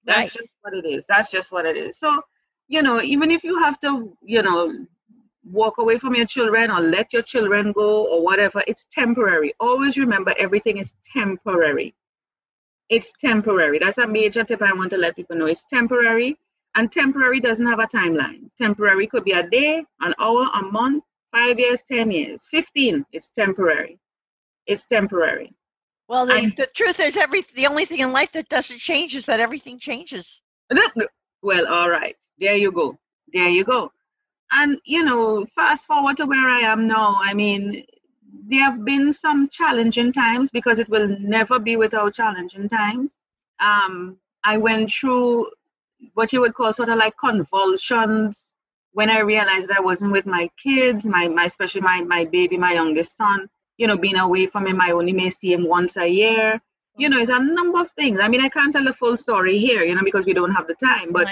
That's just what it is. That's just what it is. So, even if you have to, walk away from your children or let your children go or whatever, it's temporary. Always remember, everything is temporary. It's temporary. That's a major tip I want to let people know. It's temporary, and temporary doesn't have a timeline. Temporary could be a day, an hour, a month, 5 years, 10 years, 15. It's temporary. It's temporary. Well, the truth is, the only thing in life that doesn't change is that everything changes. Well, all right. There you go. There you go. And, fast forward to where I am now. I mean, there have been some challenging times, because it will never be without challenging times. I went through what you would call sort of like convulsions when I realized I wasn't with my kids, especially my baby, my youngest son, being away from him. I only may see him once a year. It's a number of things. I mean, I can't tell the full story here, because we don't have the time. But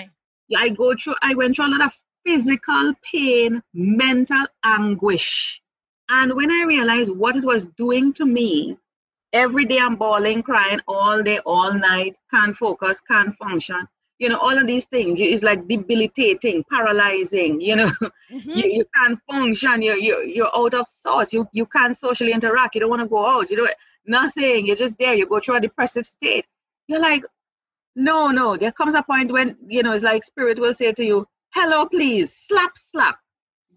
I went through a lot of physical pain, mental anguish. And when I realized what it was doing to me, every day I'm bawling, crying all day, all night, can't focus, can't function. All of these things is like debilitating, paralyzing. Mm-hmm. You can't function. You're out of sorts. You can't socially interact. You don't want to go out. You do nothing. You're just there. You go through a depressive state. You're like, no. There comes a point when it's like spirit will say to you, "Hello, please, slap."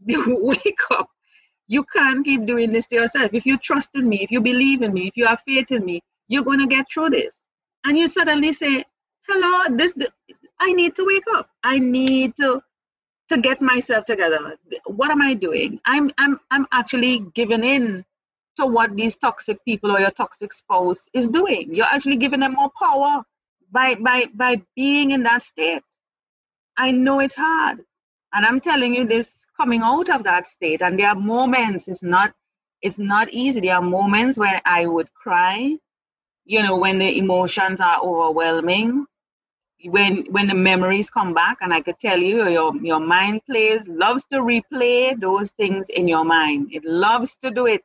Wake up. You can't keep doing this to yourself. If you trust in me, if you believe in me, if you have faith in me, you're going to get through this. And you suddenly say, hello, I need to wake up. I need to get myself together. What am I doing? I'm actually giving in to what these toxic people or your toxic spouse is doing. You're actually giving them more power by being in that state. I know it's hard. And I'm telling you this, coming out of that state, and there are moments, it's not easy. There are moments where I would cry, when the emotions are overwhelming, when the memories come back, and I could tell you, your mind loves to replay those things in your mind. It loves to do it.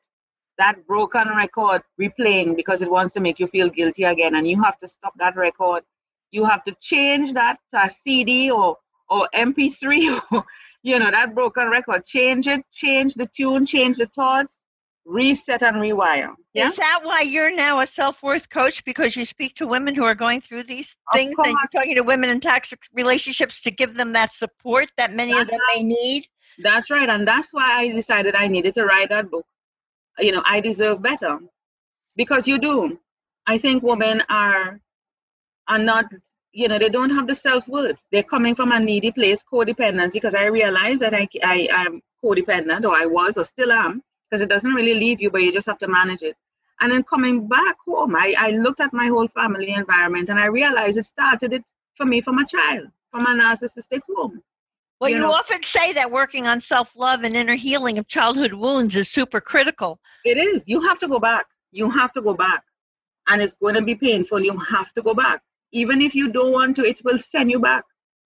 That broken record replaying, because it wants to make you feel guilty again, and you have to stop that record. You have to change that to a CD or MP3 or that broken record. Change it, change the tune, change the thoughts, reset and rewire. Yeah? Is that why you're now a self-worth coach? Because you speak to women who are going through these things, and you're talking to women in toxic relationships to give them that support that many of them may need? That's right. And that's why I decided I needed to write that book. I deserve better. Because you do. I think women are not, they don't have the self-worth. They're coming from a needy place, codependency, because I realized that I am codependent, or I was, or still am, because it doesn't really leave you, but you just have to manage it. And then coming back home, I looked at my whole family environment, and I realized it started for me from a child, from a narcissistic home. Well, you often say that working on self-love and inner healing of childhood wounds is super critical. It is. You have to go back. You have to go back. And it's going to be painful. You have to go back. Even if you don't want to, it will send you back.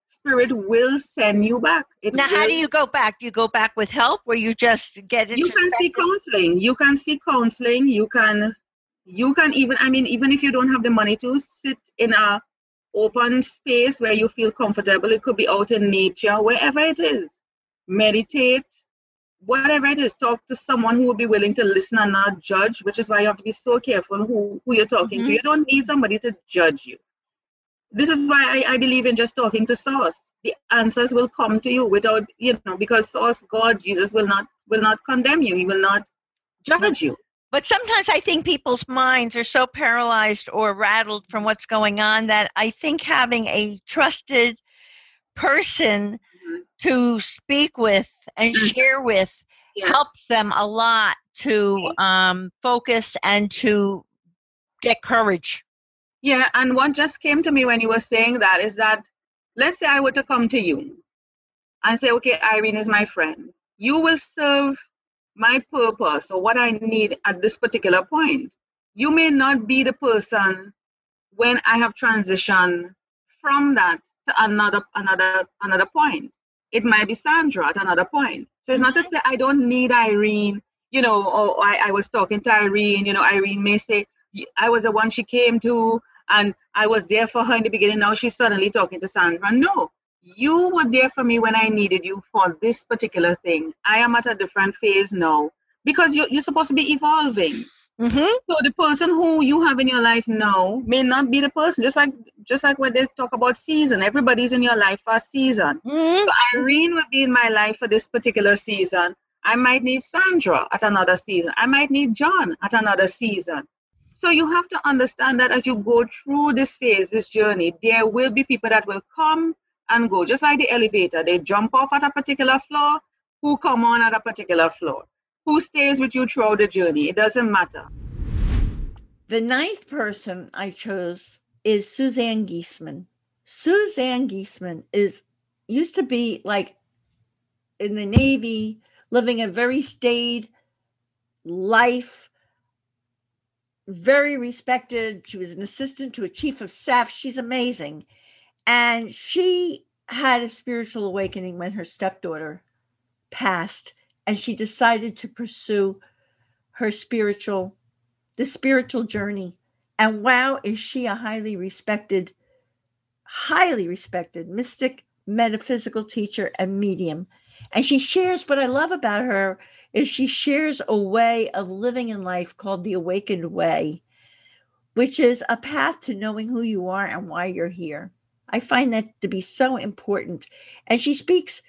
Spirit will send you back. How do you go back? Do you go back with help, or you just get introspective? You can see counseling. You can see counseling. You can even if you don't have the money to sit in a open space where you feel comfortable, it could be out in nature, wherever it is. Meditate, whatever it is. Talk to someone who will be willing to listen and not judge, which is why you have to be so careful who you're talking to. You don't need somebody to judge you. This is why I believe in just talking to Source. The answers will come to you without, because Source, God, Jesus will not condemn you. He will not judge you. But sometimes I think people's minds are so paralyzed or rattled from what's going on that I think having a trusted person to speak with and share with helps them a lot to focus and to get courage. Yeah, and what just came to me when you were saying that is that, let's say I were to come to you and say, okay, Irene is my friend. You will serve my purpose or what I need at this particular point. You may not be the person when I have transitioned from that to another point. It might be Sandra at another point. So it's not to say I don't need Irene, or I was talking to Irene, Irene may say, I was the one she came to and I was there for her in the beginning. Now she's suddenly talking to Sandra. No, you were there for me when I needed you for this particular thing. I am at a different phase now because you're supposed to be evolving. So the person who you have in your life now may not be the person, just like when they talk about season. Everybody's in your life for a season. So Irene will be in my life for this particular season. I might need Sandra at another season. I might need John at another season. So you have to understand that as you go through this phase, this journey, there will be people that will come and go, just like the elevator. They jump off at a particular floor, who come on at a particular floor. Who stays with you throughout the journey? It doesn't matter. The ninth person I chose is Suzanne Giesman. Suzanne Giesman used to be like in the Navy, living a very staid life, very respected. She was an assistant to a chief of staff. She's amazing. And she had a spiritual awakening when her stepdaughter passed, and she decided to pursue the spiritual journey. And wow, is she a highly respected mystic, metaphysical teacher and medium. And she shares, what I love about her is she shares a way of living in life called the Awakened Way, which is a path to knowing who you are and why you're here. I find that to be so important. And she speaks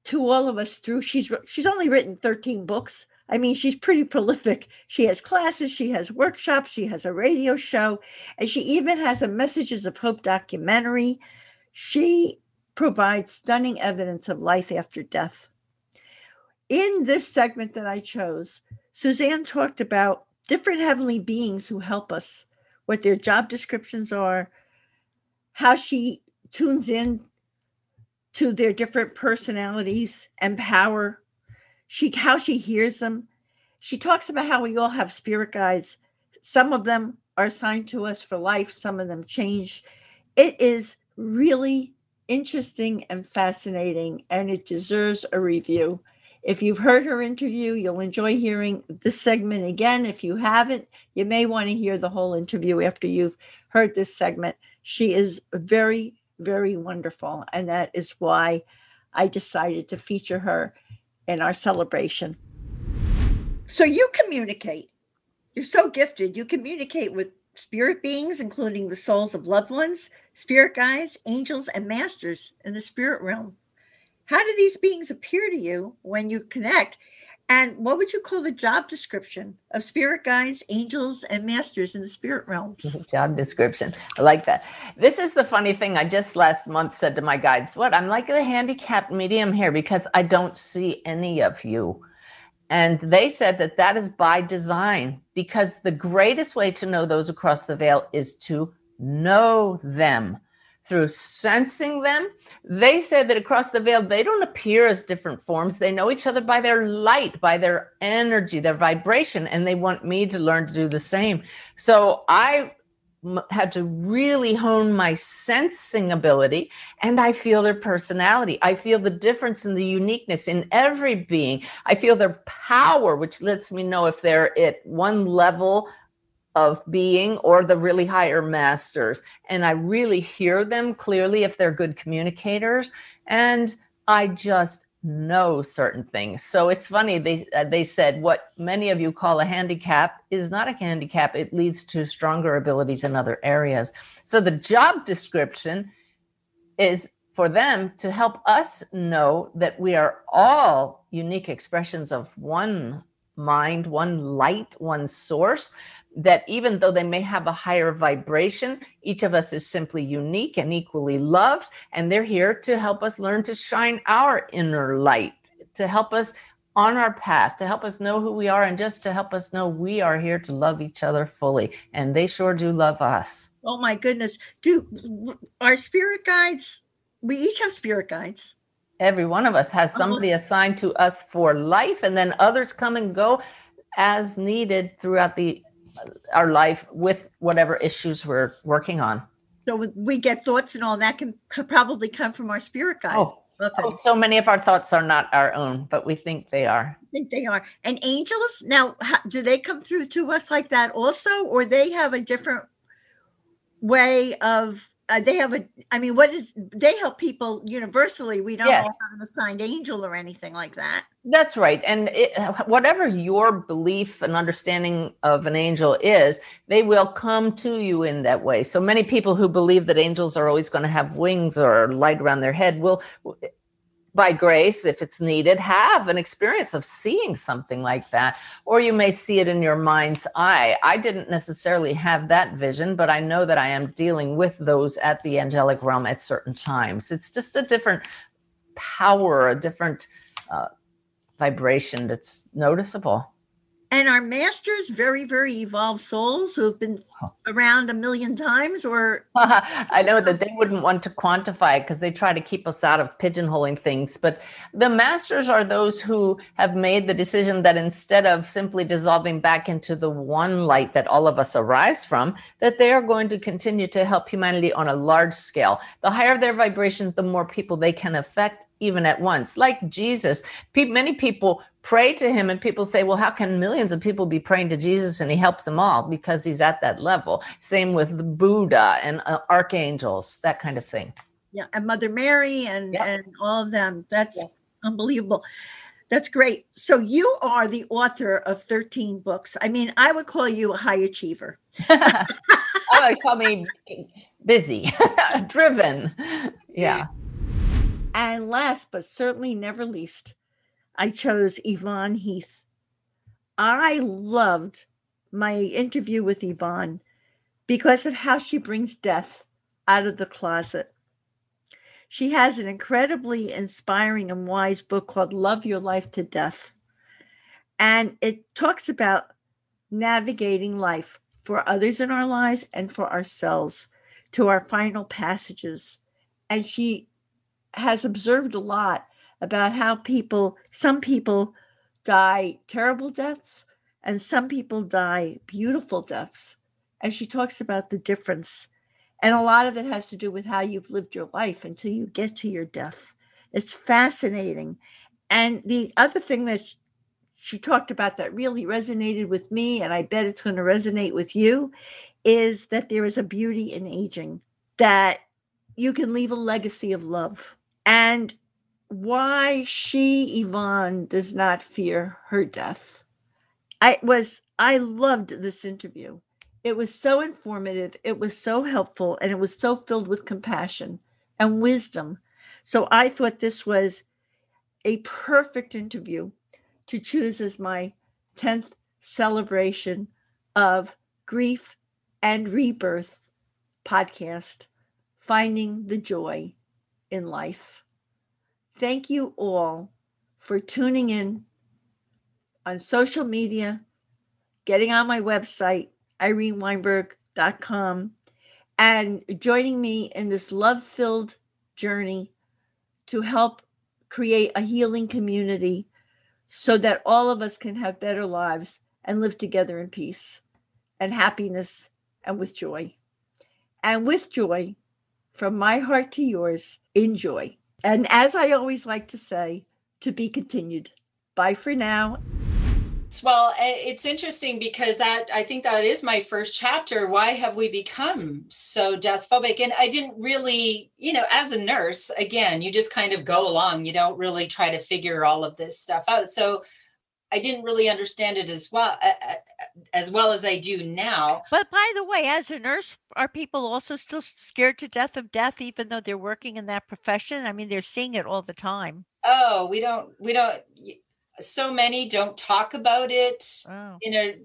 to all of us through, she's only written 13 books. I mean, she's pretty prolific. She has classes, she has workshops, she has a radio show, and she even has a Messages of Hope documentary. She provides stunning evidence of life after death. In this segment that I chose, Suzanne talked about different heavenly beings who help us, what their job descriptions are, how she tunes in to their different personalities and power, how she hears them. She talks about how we all have spirit guides. Some of them are assigned to us for life. Some of them change. It is really interesting and fascinating, and it deserves a review. If you've heard her interview, you'll enjoy hearing this segment again. If you haven't, you may want to hear the whole interview after you've heard this segment. She is very, very wonderful, and that is why I decided to feature her in our celebration. So you communicate. You're so gifted. You communicate with spirit beings, including the souls of loved ones, spirit guides, angels, and masters in the spirit realm. How do these beings appear to you when you connect? And what would you call the job description of spirit guides, angels, and masters in the spirit realms? Job description. I like that. This is the funny thing. I just last month said to my guides, I'm like the handicapped medium here because I don't see any of you. And they said that is by design, because the greatest way to know those across the veil is to know them. Through sensing them. They said that across the veil, they don't appear as different forms. They know each other by their light, by their energy, their vibration, and they want me to learn to do the same. So I had to really hone my sensing ability, and I feel their personality. I feel the difference in the uniqueness in every being. I feel their power, which lets me know if they're at one level of being or the really higher masters. And I really hear them clearly if they're good communicators. And I just know certain things. So it's funny. They said what many of you call a handicap is not a handicap. It leads to stronger abilities in other areas. So the job description is for them to help us know that we are all unique expressions of one mind, one light, one source, that even though they may have a higher vibration, each of us is simply unique and equally loved. And they're here to help us learn to shine our inner light, to help us on our path, to help us know who we are, and just to help us know we are here to love each other fully. And they sure do love us. Oh my goodness. Our spirit guides, we each have spirit guides. Every one of us has somebody assigned to us for life, and then others come and go as needed throughout our life with whatever issues we're working on. So we get thoughts and all that could probably come from our spirit guides. So many of our thoughts are not our own, but we think they are. I think they are. And angels, now, do they come through to us like that also, or they have a different way of, they help people universally. We don't all have an assigned angel or anything like that. That's right. And whatever your belief and understanding of an angel is, they will come to you in that way. So many people who believe that angels are always going to have wings or light around their head will, by grace, if it's needed, have an experience of seeing something like that. Or you may see it in your mind's eye. I didn't necessarily have that vision, but I know that I am dealing with those at the angelic realm at certain times. It's just a different power, a different vibration that's noticeable. And are masters very, very evolved souls who have been around a million times, or? I know that they wouldn't want to quantify it because they try to keep us out of pigeonholing things. But the masters are those who have made the decision that instead of simply dissolving back into the one light that all of us arise from, that they are going to continue to help humanity on a large scale. The higher their vibrations, the more people they can affect even at once. Like Jesus, many people pray to him, and people say, well, how can millions of people be praying to Jesus and he helps them all? Because he's at that level. Same with the Buddha and archangels, that kind of thing. Yeah, and Mother Mary and all of them. That's unbelievable. That's great. So you are the author of 13 books. I mean, I would call you a high achiever. I would call me busy, driven. Yeah. And last but certainly never least, I chose Yvonne Heath. I loved my interview with Yvonne because of how she brings death out of the closet. She has an incredibly inspiring and wise book called Love Your Life to Death. And it talks about navigating life for others in our lives and for ourselves to our final passages. And she has observed a lot about how some people die terrible deaths and some people die beautiful deaths. And she talks about the difference. And a lot of it has to do with how you've lived your life until you get to your death. It's fascinating. And the other thing that she talked about that really resonated with me, and I bet it's going to resonate with you, is that there is a beauty in aging, that you can leave a legacy of love. And why Yvonne, does not fear her death. I loved this interview. It was so informative, it was so helpful, and it was so filled with compassion and wisdom. So I thought this was a perfect interview to choose as my 10th celebration of Grief and Rebirth podcast, Finding the Joy in Life. Thank you all for tuning in on social media, getting on my website, ireneweinberg.com, and joining me in this love-filled journey to help create a healing community so that all of us can have better lives and live together in peace and happiness and with joy. And with joy, from my heart to yours, enjoy. And as I always like to say, to be continued. Bye for now. Well, it's interesting because I think that is my first chapter. Why have we become so death phobic? And I didn't really, as a nurse, again, you just kind of go along. You don't really try to figure all of this stuff out. So I didn't really understand it as well as I do now. But by the way, as a nurse, are people also still scared to death of death, even though they're working in that profession? I mean, they're seeing it all the time. Oh, we don't. So many don't talk about it in a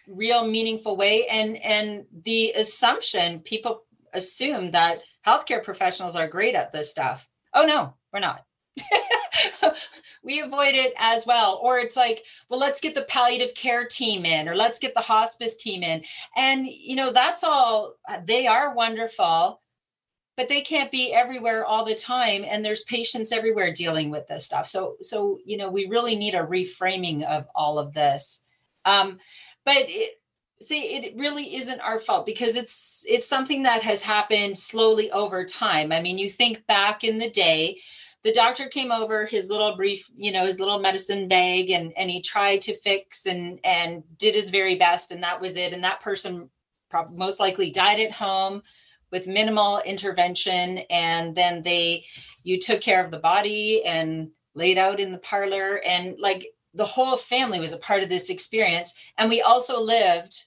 real meaningful way. And the assumption, people assume that healthcare professionals are great at this stuff. Oh, no, we're not. We avoid it as well. Or it's like, well, let's get the palliative care team in, or let's get the hospice team in. And, that's all. They are wonderful. but they can't be everywhere all the time. And there's patients everywhere dealing with this stuff. So, we really need a reframing of all of this. But it really isn't our fault, because it's something that has happened slowly over time. I mean, you think back in the day, the doctor came over, his little his little medicine bag, and he tried to fix and did his very best. And that was it. And that person most likely died at home with minimal intervention. And then you took care of the body and laid out in the parlor, and like the whole family was a part of this experience. And we also lived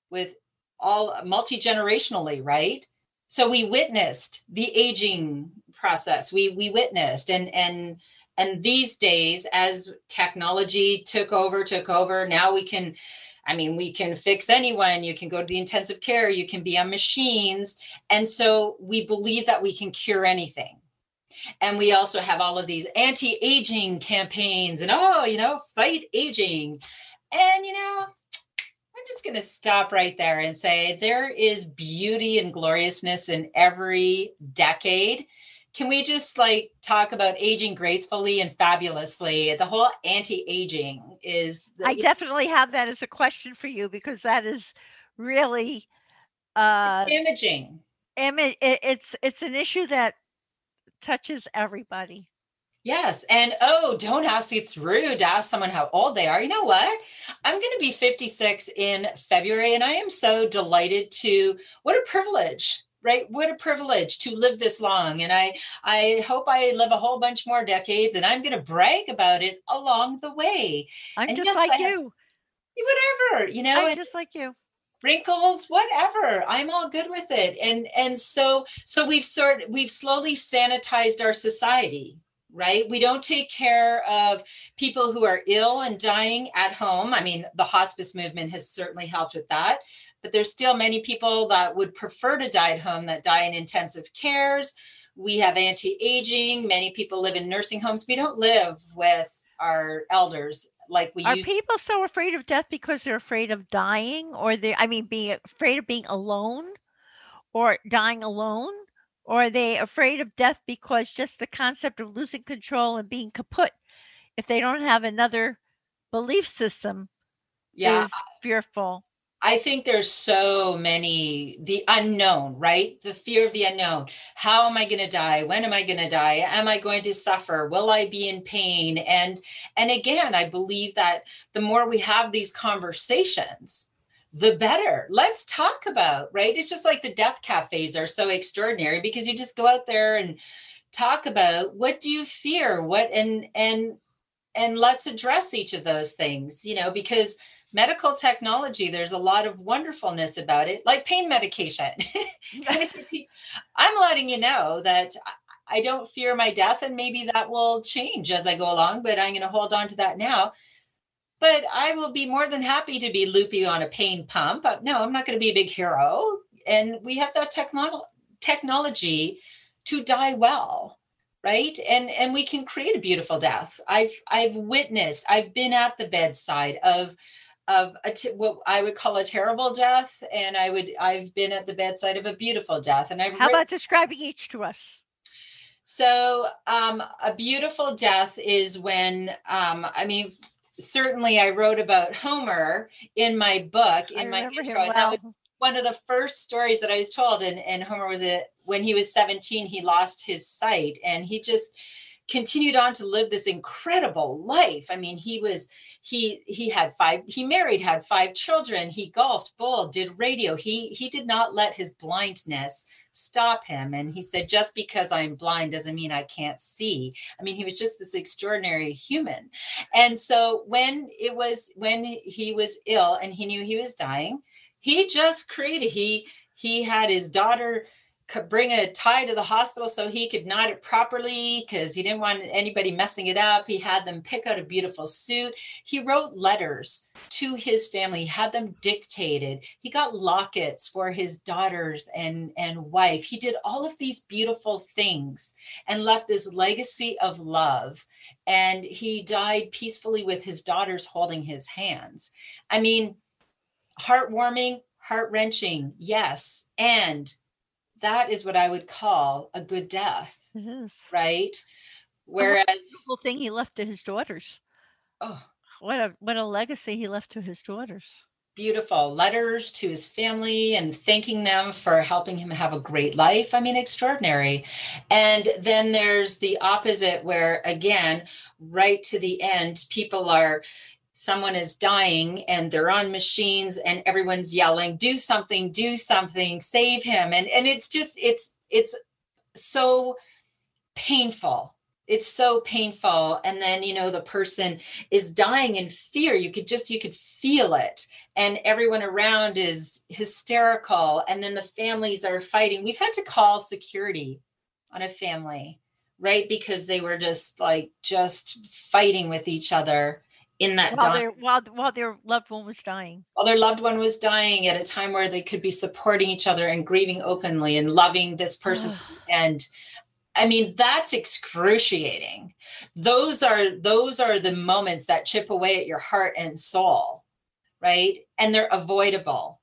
with all multi-generationally, right? So we witnessed the aging process. We witnessed, and these days, as technology took over, now we can fix anyone. You can go to the intensive care, you can be on machines. And so we believe that we can cure anything. And we also have all of these anti-aging campaigns and, fight aging. And, I'm just going to stop right there and say there is beauty and gloriousness in every decade. Can we just talk about aging gracefully and fabulously? The whole anti-aging is... I definitely have that as a question for you, because that is really... damaging. It's an issue that touches everybody. Yes. And don't ask, it's rude to ask someone how old they are. You know what? I'm going to be 56 in February, and I am so delighted what a privilege, right? What a privilege to live this long. And I hope I live a whole bunch more decades, and I'm going to brag about it along the way. I'm just like you. Whatever, I'm just like you. Wrinkles, whatever. I'm all good with it. And so we've slowly sanitized our society, right? We don't take care of people who are ill and dying at home. I mean, the hospice movement has certainly helped with that, but there's still many people that would prefer to die at home that die in intensive cares. We have anti-aging. Many people live in nursing homes. We don't live with our elders like we Are people so afraid of death because they're afraid of dying, or being afraid of being alone or dying alone? Or are they afraid of death because just the concept of losing control and being kaput, if they don't have another belief system, is fearful? I think there's so many, the unknown, right? The fear of the unknown. How am I going to die? When am I going to die? Am I going to suffer? Will I be in pain? And again, I believe that the more we have these conversations, the better. Let's talk about, right? It's just like the death cafes are so extraordinary, because you just go out there and talk about, what do you fear? What, and let's address each of those things, because medical technology, there's a lot of wonderfulness about it, like pain medication. I'm letting you know that I don't fear my death, and maybe that will change as I go along, but I'm going to hold on to that now. But I will be more than happy to be loopy on a pain pump. No, I'm not going to be a big hero. And we have that technology to die well, right? And we can create a beautiful death. I've witnessed, I've been at the bedside of what I would call a terrible death, and I've been at the bedside of a beautiful death. And how about describing each to us? So a beautiful death is when, certainly I wrote about Homer in my book, in my intro. Well. That was one of the first stories that I was told. And Homer when he was 17, he lost his sight, and he just continued on to live this incredible life. I mean, he married, had 5 children. He golfed, bowled, did radio. He did not let his blindness stop him. And he said, just because I'm blind doesn't mean I can't see. I mean, he was just this extraordinary human. And so when he was ill and he knew he was dying, he just created, he had his daughter bring a tie to the hospital so he could knot it properly, because he didn't want anybody messing it up. He had them pick out a beautiful suit. He wrote letters to his family, had them dictated. He got lockets for his daughters and wife. He did all of these beautiful things and left this legacy of love. And he died peacefully with his daughters holding his hands. I mean, heartwarming, heart-wrenching, yes. And that is what I would call a good death. It is. Right? Whereas Whereas the whole thing he left to his daughters. Oh, what a legacy he left to his daughters. Beautiful letters to his family and thanking them for helping him have a great life. I mean, extraordinary. And then there's the opposite where, again, right to the end, someone is dying and they're on machines and everyone's yelling, do something, save him. And it's so painful. It's so painful. And then, the person is dying in fear. You could feel it. And everyone around is hysterical. And then the families are fighting. We've had to call security on a family, right? Because they were just fighting with each other in that while their loved one was dying. While their loved one was dying at a time where they could be supporting each other and grieving openly and loving this person to the end. I mean, that's excruciating. Those are the moments that chip away at your heart and soul, right? And they're avoidable.